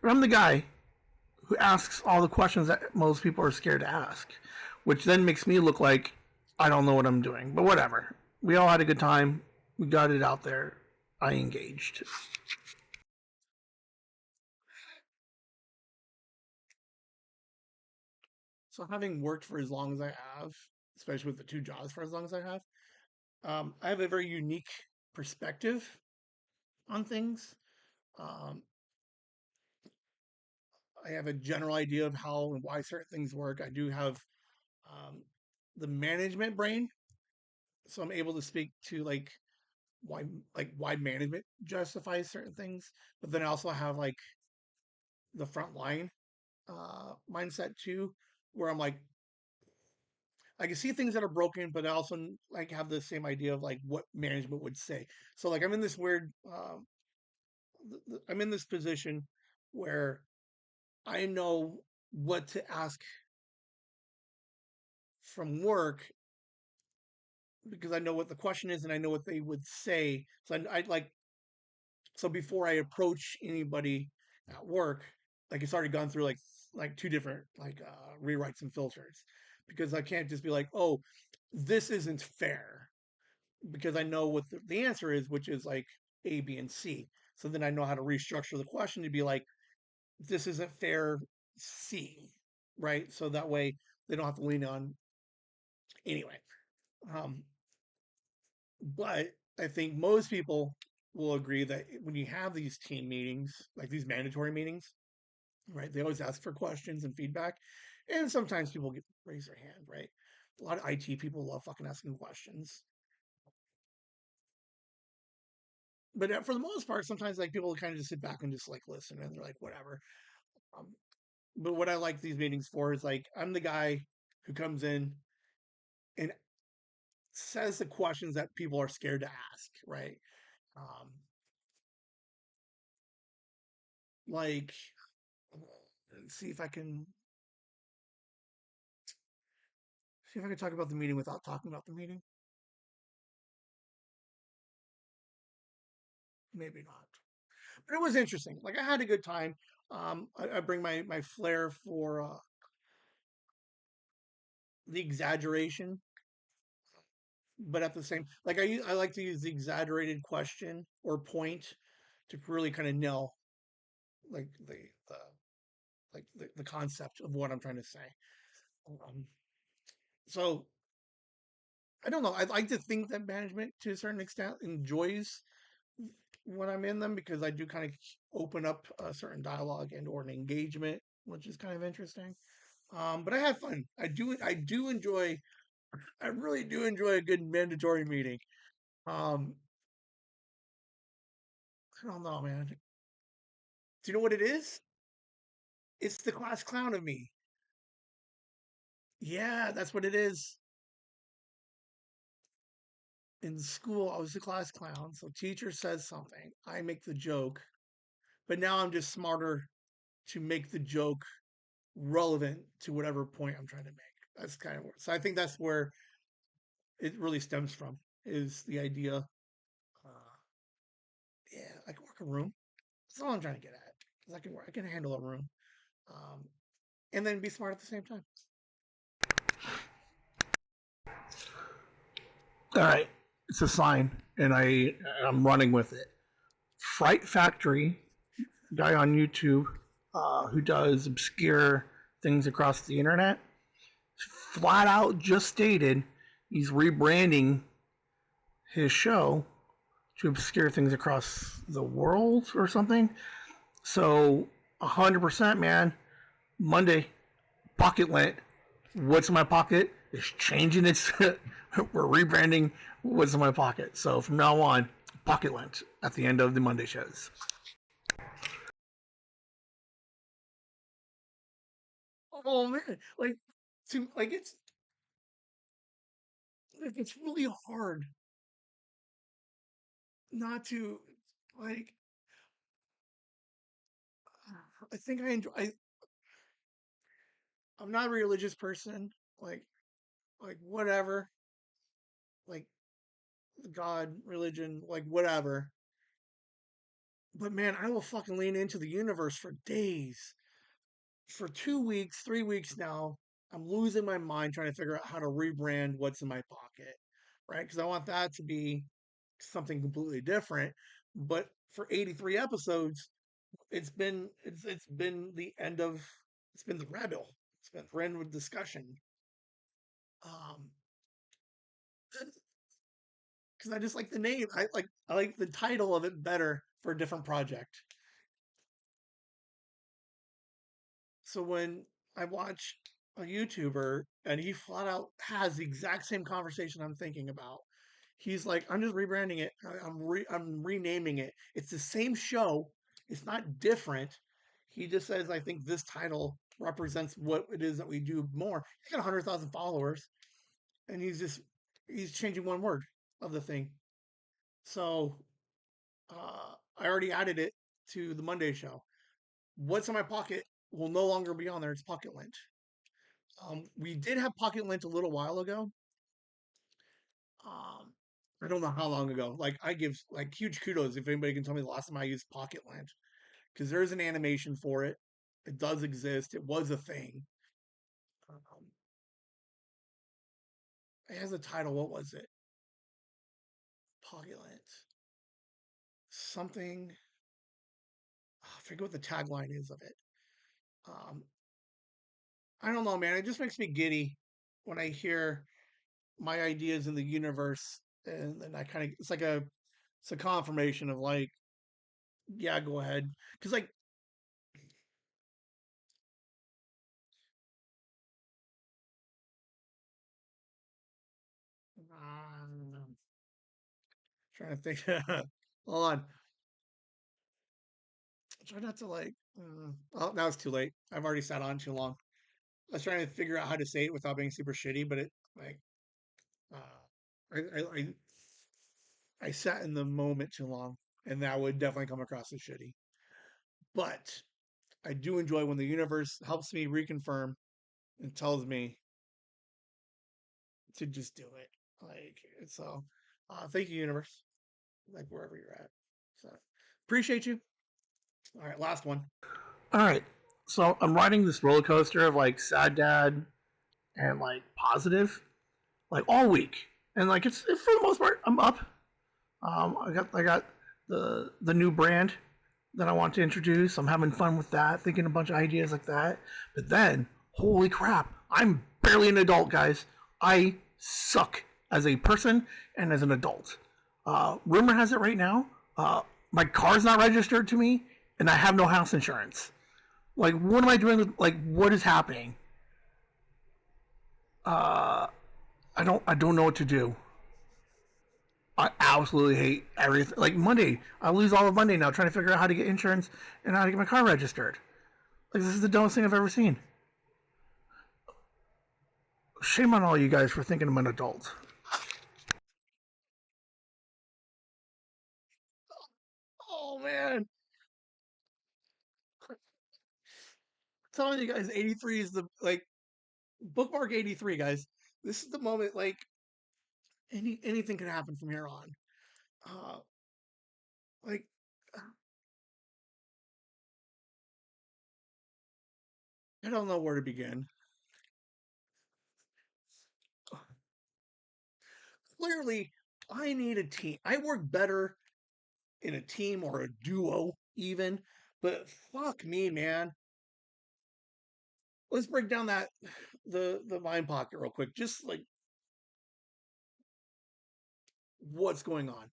But I'm the guy who asks all the questions that most people are scared to ask, which then makes me look like I don't know what I'm doing. But whatever. We all had a good time. We got it out there. I engaged. so having worked for as long as I have, especially with the two jobs for as long as I have a very unique perspective on things. Um, I have a general idea of how and why certain things work. I do have um, the management brain, so I'm able to speak to why why management justifies certain things. But then I also have like the front line mindset too, where I'm like I can see things that are broken, but I also like have the same idea of like what management would say. So like I'm in this weird, I'm in this position where I know what to ask from work because I know what the question is and I know what they would say. So I like so before I approach anybody at work, like it's already gone through like two different rewrites and filters because I can't just be like, oh, this isn't fair because I know what the answer is, which is like A, B, and C. So then I know how to restructure the question to be like, this isn't fair, C, right? So that way they don't have to lean on anyway. Um, but I think most people will agree that when you have these team meetings, like these mandatory meetings, right? They always ask for questions and feedback, and sometimes people raise their hand, right? A lot of IT people love fucking asking questions, but for the most part, sometimes like people kind of just sit back and just like listen, and they're like, whatever. Um, but what I like these meetings for is like I'm the guy who comes in and says the questions that people are scared to ask, right? Um, like, let's see if I can talk about the meeting without talking about the meeting. Maybe not, but it was interesting. Like I had a good time. I bring my flair for the exaggeration, but at the same, like I like to use the exaggerated question or point to really kind of nail like the the concept of what I'm trying to say. Um, so I don't know. I like to think that management, to a certain extent, enjoys when I'm in them because I do kind of open up a certain dialogue and or an engagement, which is kind of interesting. But I had fun. I do enjoy. I really do enjoy a good mandatory meeting. Um, I don't know, man. Do you know what it is? It's the class clown of me. Yeah, that's what it is. In school, I was the class clown. So teacher says something, I make the joke, but now I'm just smarter to make the joke relevant to whatever point I'm trying to make. That's kind of so. I think that's where it really stems from is the idea. Yeah, I can work a room. That's all I'm trying to get at. Because I can handle a room, um, and then be smart at the same time. All right, it's a sign, and I'm running with it. Fright Factory, guy on YouTube, who does obscure things across the internet, flat out just stated he's rebranding his show to obscure things across the world or something. So 100%, man. Monday, pocket lint. What's in my pocket is changing its. We're rebranding what's in my pocket. So from now on, pocket lint at the end of the Monday shows. Oh man, like it's really hard not to like. I think I enjoy. I'm not a religious person. Like whatever. Like God, religion, like whatever. But man, I will fucking lean into the universe for days. For 2 weeks, 3 weeks now, I'm losing my mind trying to figure out how to rebrand what's in my pocket, right? Because I want that to be something completely different. But for 83 episodes, it's been the end of it's been the rebel. It's been the end with discussion. Um, because I just like the name. I like the title of it better for a different project. So when I watch a YouTuber and he flat out has the exact same conversation I'm thinking about, he's like, "I'm just rebranding it. I'm renaming it. It's the same show. It's not different." He just says, "I think this title represents what it is that we do more." He's got 100,000 followers, and he's changing one word of the thing. So I already added it to the Monday show. What's in my pocket will no longer be on there. It's pocket lint. We did have pocket lint a little while ago. Um, I don't know how long ago. Like I give like huge kudos if anybody can tell me the last time I used pocket lint because there's an animation for it. It does exist. It was a thing. Um, it has a title. What was it? Pocket lint. Something. I forget what the tagline is of it. Um, I don't know, man. It just makes me giddy when I hear my ideas in the universe, and then I kind of it's a confirmation of like, yeah, go ahead, because like I'm trying to think. Hold on, try not to like. Oh, now it's too late. I've already sat on too long. I was trying to figure out how to say it without being super shitty, but it like I sat in the moment too long, and that would definitely come across as shitty. But I do enjoy when the universe helps me reconfirm and tells me to just do it. Like so, thank you, universe. Like wherever you're at. So appreciate you. All right, last one. All right, so I'm riding this roller coaster of like sad dad and like positive, like all week, and like it's for the most part I'm up. I got the new brand that I want to introduce. I'm having fun with that, thinking a bunch of ideas like that. But then, holy crap, I'm barely an adult, guys. I suck as a person and as an adult. Rumor has it right now, my car's not registered to me, and I have no house insurance. Like, what am I doing? Like, what is happening? Uh, I don't know what to do. I absolutely hate everything. Like Monday, I lose all of Monday now trying to figure out how to get insurance and how to get my car registered. Like this is the dumbest thing I've ever seen. Shame on all you guys for thinking I'm an adult. Oh man, I'm telling you guys, 83 is the like bookmark 83, guys. This is the moment. Like anything can happen from here on. Uh, like I don't know where to begin. clearly I need a team. I work better in a team or a duo even, but fuck me, man. Let's break down that the mind pocket real quick. Just like what's going on.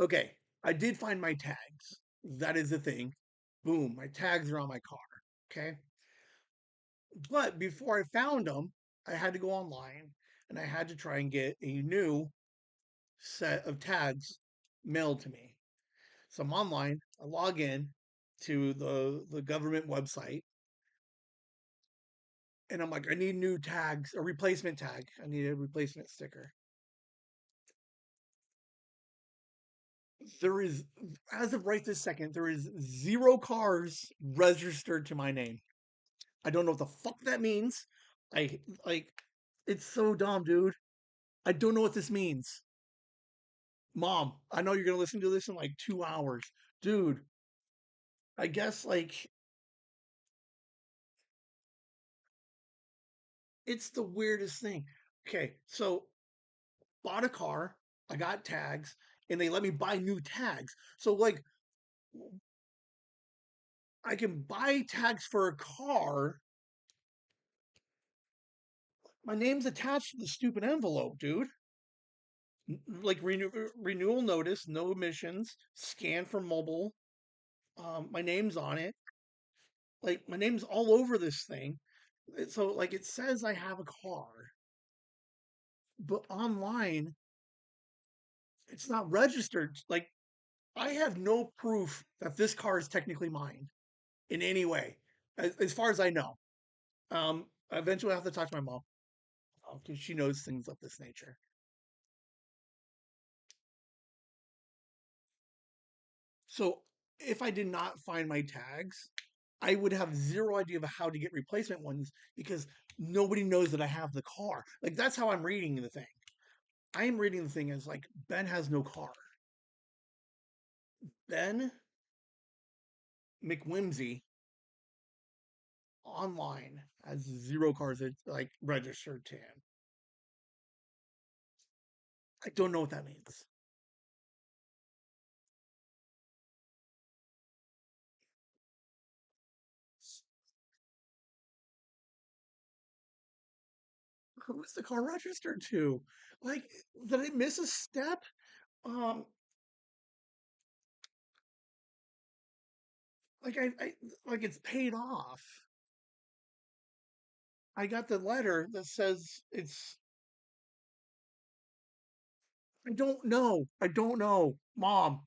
Okay, I did find my tags. That is the thing. Boom, my tags are on my car. Okay. But before I found them, I had to go online and I had to try and get a new set of tags mailed to me. So I'm online, I log in to the government website, and I'm like, I need new tags, a replacement tag. I need a replacement sticker. There is, as of right this second, there is 0 cars registered to my name. I don't know what the fuck that means. I like, it's so dumb, dude. I don't know what this means. Mom, I know you're gonna listen to this in like 2 hours, dude. I guess like it's the weirdest thing. Okay, so bought a car, I got tags, and they let me buy new tags. So like I can buy tags for a car. My name's attached to the stupid envelope, dude. Like renewal notice, no emissions, scan for mobile. My name's on it. Like my name's all over this thing. So like it says I have a car, but online it's not registered. Like I have no proof that this car is technically mine in any way, as far as I know. Eventually, I have to talk to my mom because she knows things of this nature. So, if I did not find my tags, I would have zero idea of how to get replacement ones because nobody knows that I have the car. Like that's how I'm reading the thing. I am reading the thing as like Ben has no car. Ben McWhimsy online has 0 cars that like registered to him. I don't know what that means. Who's the car registered to? Like, did I miss a step? Um, I like it's paid off. I got the letter that says it's. I don't know. I don't know, Mom.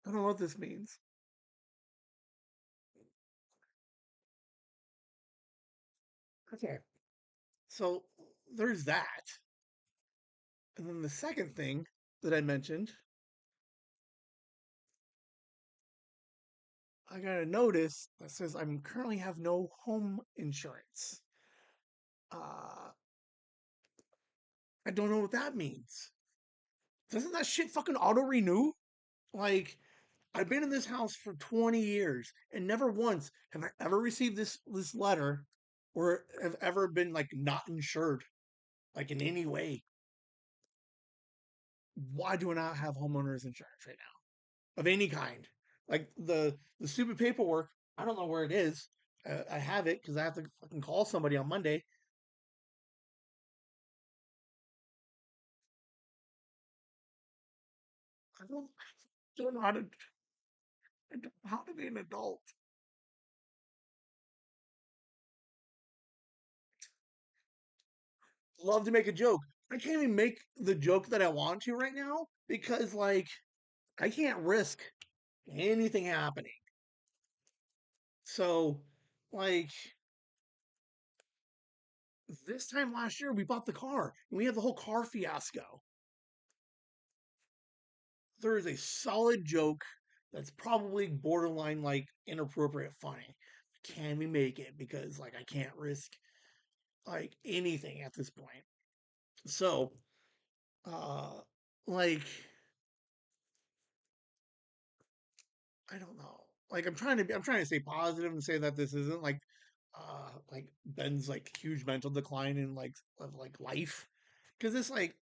I don't know what this means. Okay, so there's that, and then the second thing that I mentioned, I got a notice that says I'm currently have no home insurance. Uh, I don't know what that means. Doesn't that shit fucking auto renew? Like, I've been in this house for 20 years and never once have I ever received this letter or have ever been like not insured like in any way. Why do I not have homeowners insurance right now of any kind? Like the stupid paperwork, I don't know where it is. I have it because I have to fucking call somebody on Monday. I don't know how to I don't know how to be an adult. Love to make a joke. I can't even make the joke that I want to right now because like I can't risk anything happening. So, like this time last year, we bought the car and we had the whole car fiasco. There is a solid joke that's probably borderline like inappropriate funny. Can we make it? Because like I can't risk like anything at this point. So, uh, like I don't know. Like I'm trying to stay positive and say that this isn't like like Ben's like huge mental decline in like of like life, because it's like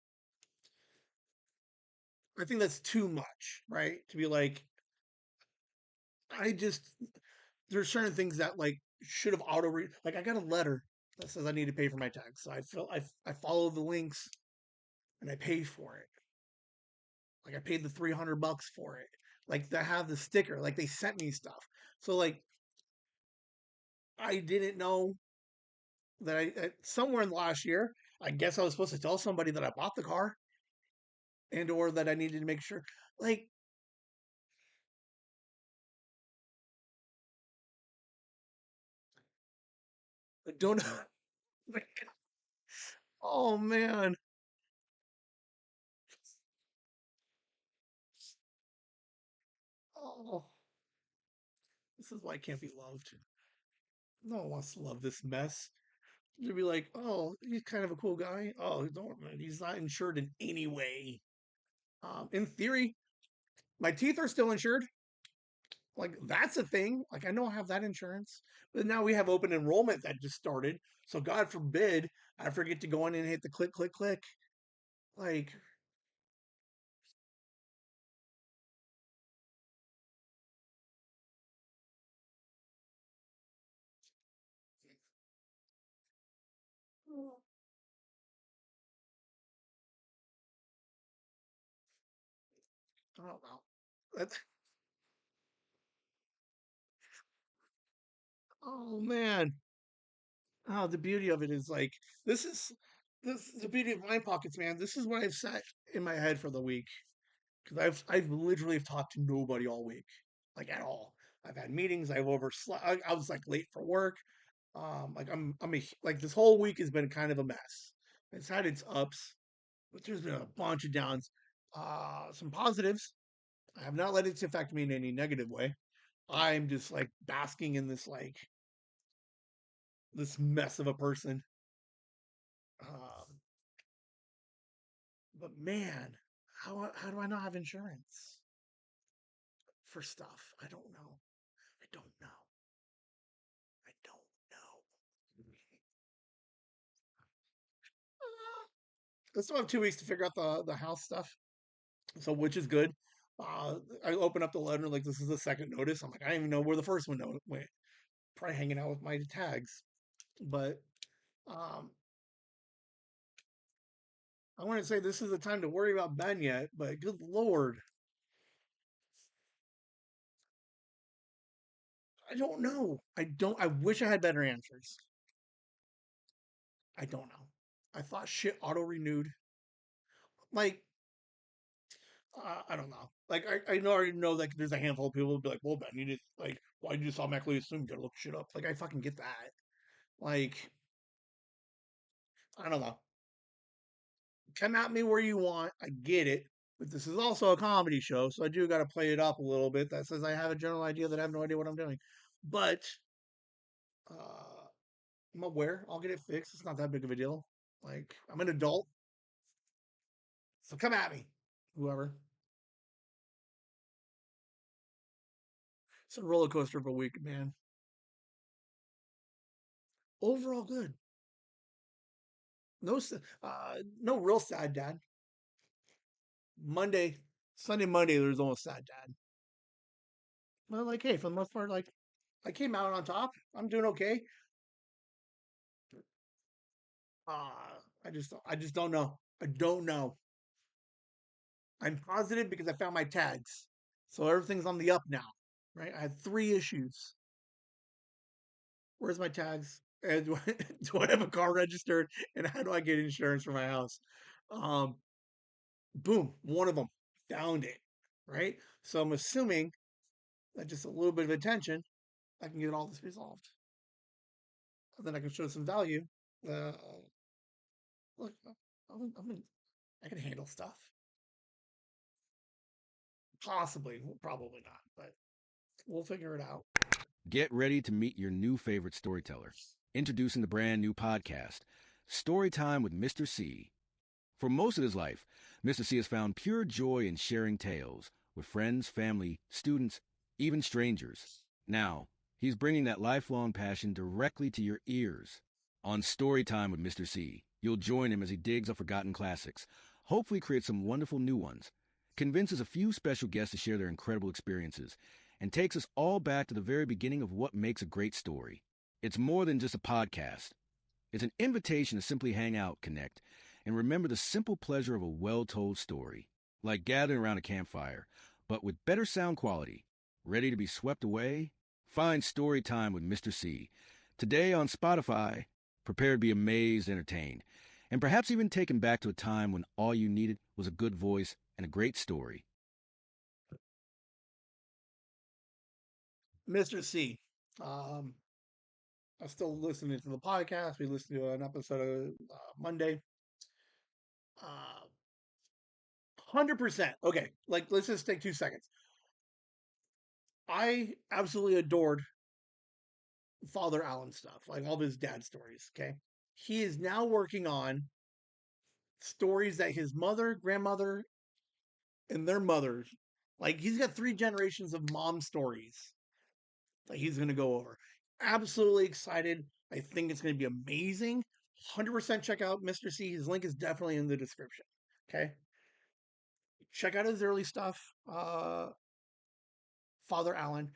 I think that's too much, right? To be like, I just there's certain things that like should have auto read. Like I got a letter that says I need to pay for my tax, so I follow the links and I pay for it. Like I paid the $300 for it. Like they have the sticker. Like they sent me stuff. So like I didn't know that somewhere in the last year, I guess I was supposed to tell somebody that I bought the car and or that I needed to make sure. Like I don't know. Like, oh man. Oh, this is why I can't be loved. No one wants to love this mess. You'd be like, oh, he's kind of a cool guy. Oh, don't he's not insured in any way. In theory, my teeth are still insured. Like that's a thing. Like I know I have that insurance, but now we have open enrollment that just started. So God forbid I forget to go in and hit the click, click, click. Like, I don't know. That's, oh man. Oh, the beauty of it is like this the beauty of mind pockets, man. This is what I've set in my head for the week because I've literally have talked to nobody all week, like at all. I've had meetings. I've overslept. I was like late for work. Like like this whole week has been kind of a mess. It's had its ups, but there's been a bunch of downs. Some positives. I have not let it affect me in any negative way. I'm just like basking in this like this mess of a person. Um, but man, how do I not have insurance for stuff? I don't know. I don't know. I don't know. I still have 2 weeks to figure out the house stuff, so which is good. I open up the letter like this is the second notice. I'm like I don't even know where the first one went. Probably hanging out with my tags, but um, I want to say this is the time to worry about Ben yet. But good lord, I don't know. I don't. I wish I had better answers. I don't know. I thought shit auto renewed. Like I don't know. Like I already know like there's a handful of people who'll be like, well, Ben, you just like why you just automatically assume you gotta look shit up. Like I fucking get that. Like I don't know. Come at me where you want. I get it. But this is also a comedy show, so I do got to play it up a little bit. That says I have a general idea that I have no idea what I'm doing. But uh, I'm aware. I'll get it fixed. It's not that big of a deal. Like I'm an adult, so come at me, whoever. It's a roller coaster of a week, man. Overall, good. No real sad dad. Monday, Sunday, Monday, there's almost sad dad. But like, hey, for the most part, like I came out on top. I'm doing okay. I just don't know. I don't know. I'm positive because I found my tags, so everything's on the up now. Right? I had 3 issues. Where's my tags? And do I have a car registered? And how do I get insurance for my house? Um, boom, one of them found it. Right? So I'm assuming that just a little bit of attention, I can get all this resolved. And then I can show some value. Uh, look, I can handle stuff. Possibly, probably not, but we'll figure it out. Get ready to meet your new favorite storyteller. Introducing the brand new podcast, Storytime with Mr. C. For most of his life, Mr. C has found pure joy in sharing tales with friends, family, students, even strangers. Now, He's bringing that lifelong passion directly to your ears. On Storytime with Mr. C, you'll join him as he digs up forgotten classics, hopefully creates some wonderful new ones, convinces a few special guests to share their incredible experiences, and takes us all back to the very beginning of what makes a great story. It's more than just a podcast. It's an invitation to simply hang out, connect, and remember the simple pleasure of a well-told story, like gathering around a campfire, but with better sound quality. Ready to be swept away? Find Storytime with Mr. C. Today on Spotify. Prepare to be amazed, entertained, and perhaps even taken back to a time when all you needed was a good voice and a great story. Mr. C. I'm still listening to the podcast. We listened to an episode of Monday. 100%. Okay, like let's just take 2 seconds. I absolutely adored Father Allen stuff, like all of his dad stories. Okay, he is now working on stories that his mother, grandmother, and their mothers, like he's got 3 generations of mom stories that he's going to go over. Absolutely excited. I think it's going to be amazing. 100% check out Mr. C. His link is definitely in the description. Okay. Check out his early stuff. Father Allen.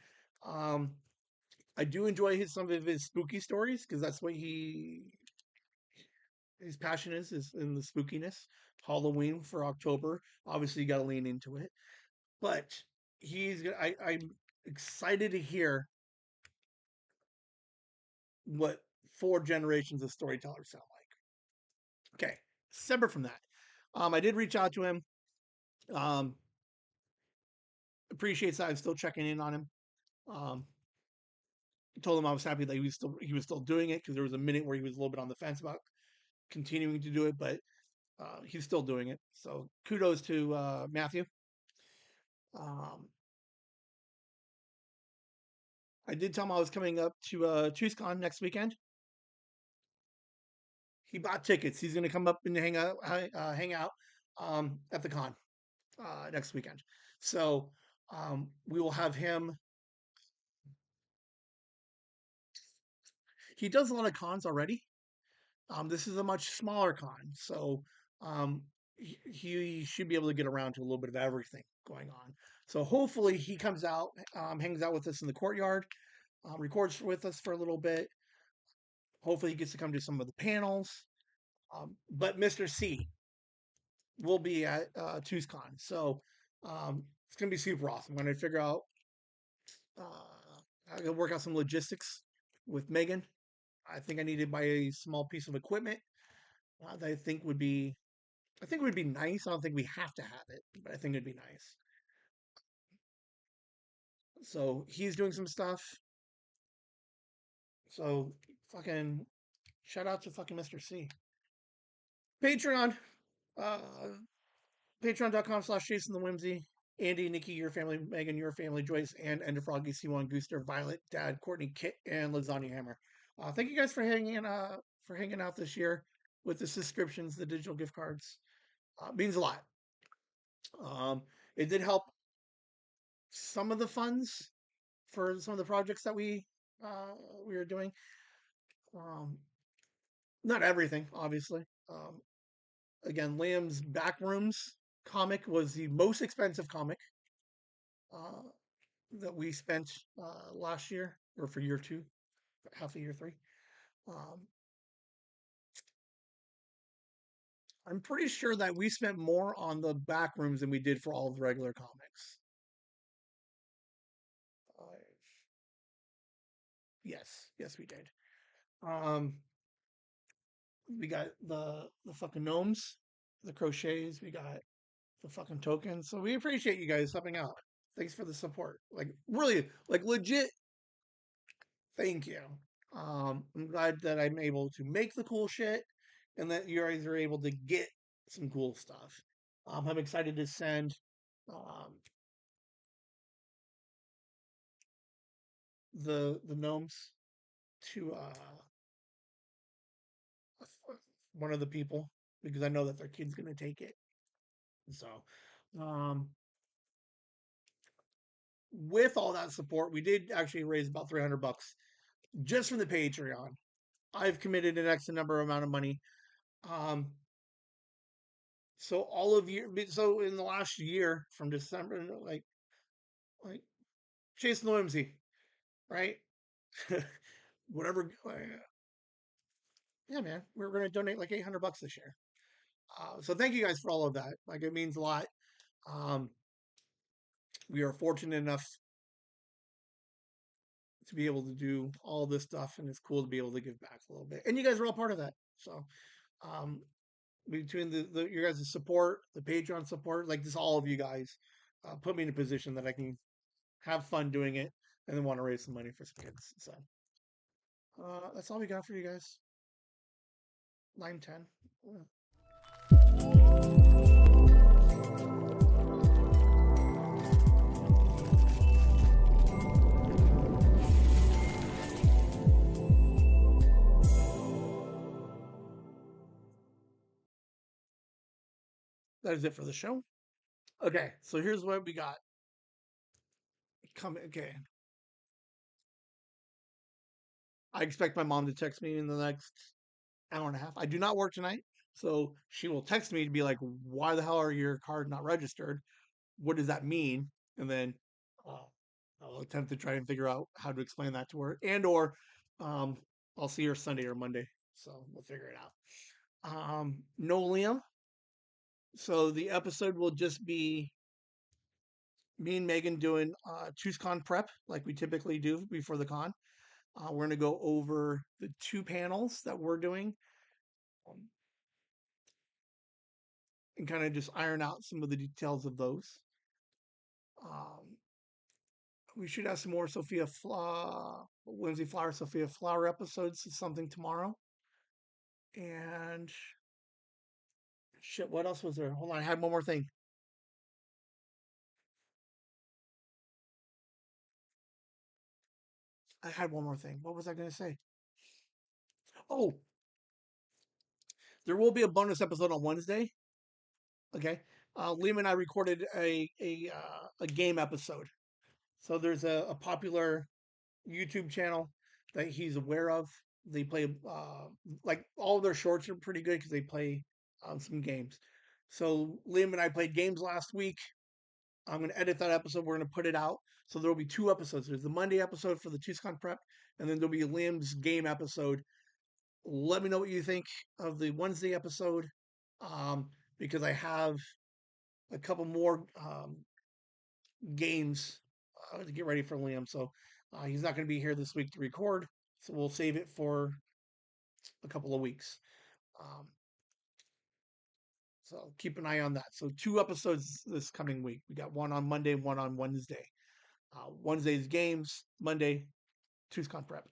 Um, I do enjoy some of his spooky stories because that's what his passion is in the spookiness. Halloween for October. Obviously, you got to lean into it. But I'm excited to hear what 4 generations of storytellers sound like. Okay, separate from that, I did reach out to him. Um, appreciates that. I'm still checking in on him. Um, told him I was happy that he was still doing it because there was a minute where he was a little bit on the fence about continuing to do it, but he's still doing it. So kudos to Matthew. Um, I did tell him I was coming up to TuesCon next weekend. He bought tickets. He's going to come up and hang out at the con next weekend. So we will have him. He does a lot of cons already. This is a much smaller con, so um, he should be able to get around to a little bit of everything going on. So hopefully he comes out, hangs out with us in the courtyard, records with us for a little bit. Hopefully he gets to come to some of the panels. But Mr. C will be at TuesCon, so it's going to be super awesome. I'm going to figure out, I'm going to work out some logistics with Megan. I think I need to buy a small piece of equipment that I think would be nice. I don't think we have to have it, but I think it'd be nice. So he's doing some stuff. So fucking shout out to fucking Mr. C. Patreon. Uh, Patreon.com/Jason the Whimsy. Andy, Nikki, your family, Megan, your family, Joyce, and Ender Froggy, C1, Gooster, Violet, Dad, Courtney, Kit, and Lasagna Hammer. Thank you guys for hanging out this year with the subscriptions, the digital gift cards. Means a lot. It did help some of the funds for some of the projects that we were doing. Um, Not everything, obviously. Again, Liam's Backrooms comic was the most expensive comic uh, that we spent last year, or for year 2, half of year 3. Um, I'm pretty sure that we spent more on the Backrooms than we did for all of the regular comics. Yes, we did. Um, we got the fucking gnomes, the crochets. We got the fucking tokens. So we appreciate you guys helping out. Thanks for the support. Like really, like legit. Thank you. I'm glad that I'm able to make the cool shit, and that you guys are able to get some cool stuff. I'm excited to send um, the gnomes to one of the people because I know that their kid's gonna take it. So, um, with all that support, we did actually raise about $300 just from the Patreon. I've committed an X number amount of money. Um, so all of you, so in the last year from December, like chasing the Whimsy, right? Whatever. Yeah, man, we're going to donate like $800 this year. So thank you guys for all of that. Like it means a lot. Um, we are fortunate enough to be able to do all this stuff, and it's cool to be able to give back a little bit. And you guys are all part of that. So um, between the your guys' support, the Patreon support, like this, all of you guys put me in a position that I can have fun doing it and then want to raise some money for some kids. So that's all we got for you guys. Line 10. Yeah. That is it for the show. Okay, so here's what we got. Okay. I expect my mom to text me in the next hour and a half. I do not work tonight, so she will text me to be like, "Why the hell are your card not registered? What does that mean?" And then uh, I'll attempt to try and figure out how to explain that to her, and or um, I'll see her Sunday or Monday, so we'll figure it out. No Liam, so the episode will just be me and Megan doing ChooseCon prep like we typically do before the con. We're going to go over the 2 panels that we're doing um, and kind of just iron out some of the details of those. We should have some more Whimsy Flower, Sophia Flower episodes, something tomorrow. And shit, what else was there? Hold on, I had one more thing. What was I going to say? Oh, there will be a bonus episode on Wednesday. Okay. Liam and I recorded a game episode. So there's a popular YouTube channel that he's aware of. They play like all of their shorts are pretty good because they play some games. So Liam and I played games last week. I'm going to edit that episode. We're going to put it out. So there will be 2 episodes. There's the Monday episode for the ChooseCon prep, and then there'll be Liam's game episode. Let me know what you think of the Wednesday episode because I have a couple more games to get ready for Liam. So he's not going to be here this week to record. So we'll save it for a couple of weeks. Um, so keep an eye on that. So 2 episodes this coming week. We got one on Monday, one on Wednesday. Wednesday's games, Monday, TuesCon prep.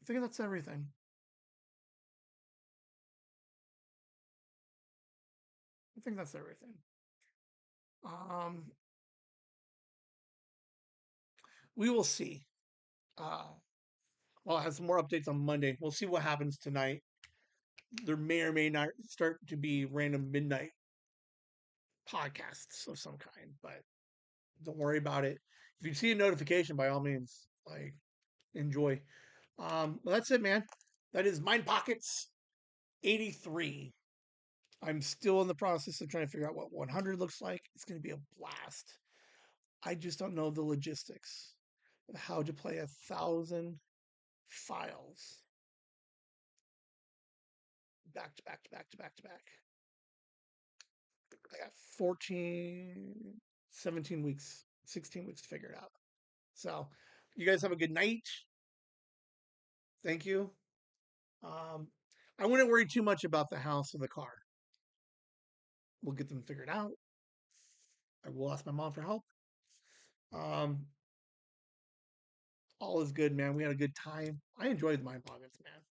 I think that's everything. We will see. I'll have some more updates on Monday. We'll see what happens tonight. There may or may not start to be random midnight podcasts of some kind, but don't worry about it. If you see a notification, by all means, like enjoy. Well, that's it, man. That is Mind Pockets 83. I'm still in the process of trying to figure out what 100 looks like. It's going to be a blast. I just don't know the logistics of how to play 1,000 files back to back to back to back to back. I got 14, 17 weeks, 16 weeks to figure it out. So, you guys have a good night. Thank you. I wouldn't worry too much about the house or the car. We'll get them figured out. I will ask my mom for help. Um, all is good, man. We had a good time. I enjoyed the Mind Pockets, man.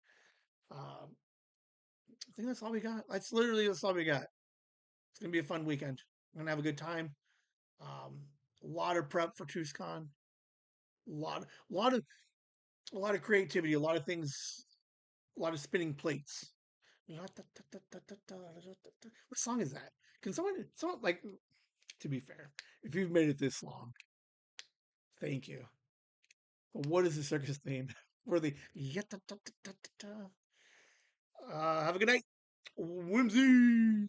I think that's all we got. That's all we got. It's gonna be a fun weekend. We're gonna have a good time. A lot of prep for TuesCon. A lot, a lot of, a lot of creativity. A lot of things. A lot of spinning plates. What song is that? Can someone like? To be fair, if you've made it this long, thank you. But what is the circus theme for the? Have a good night, Whimsy.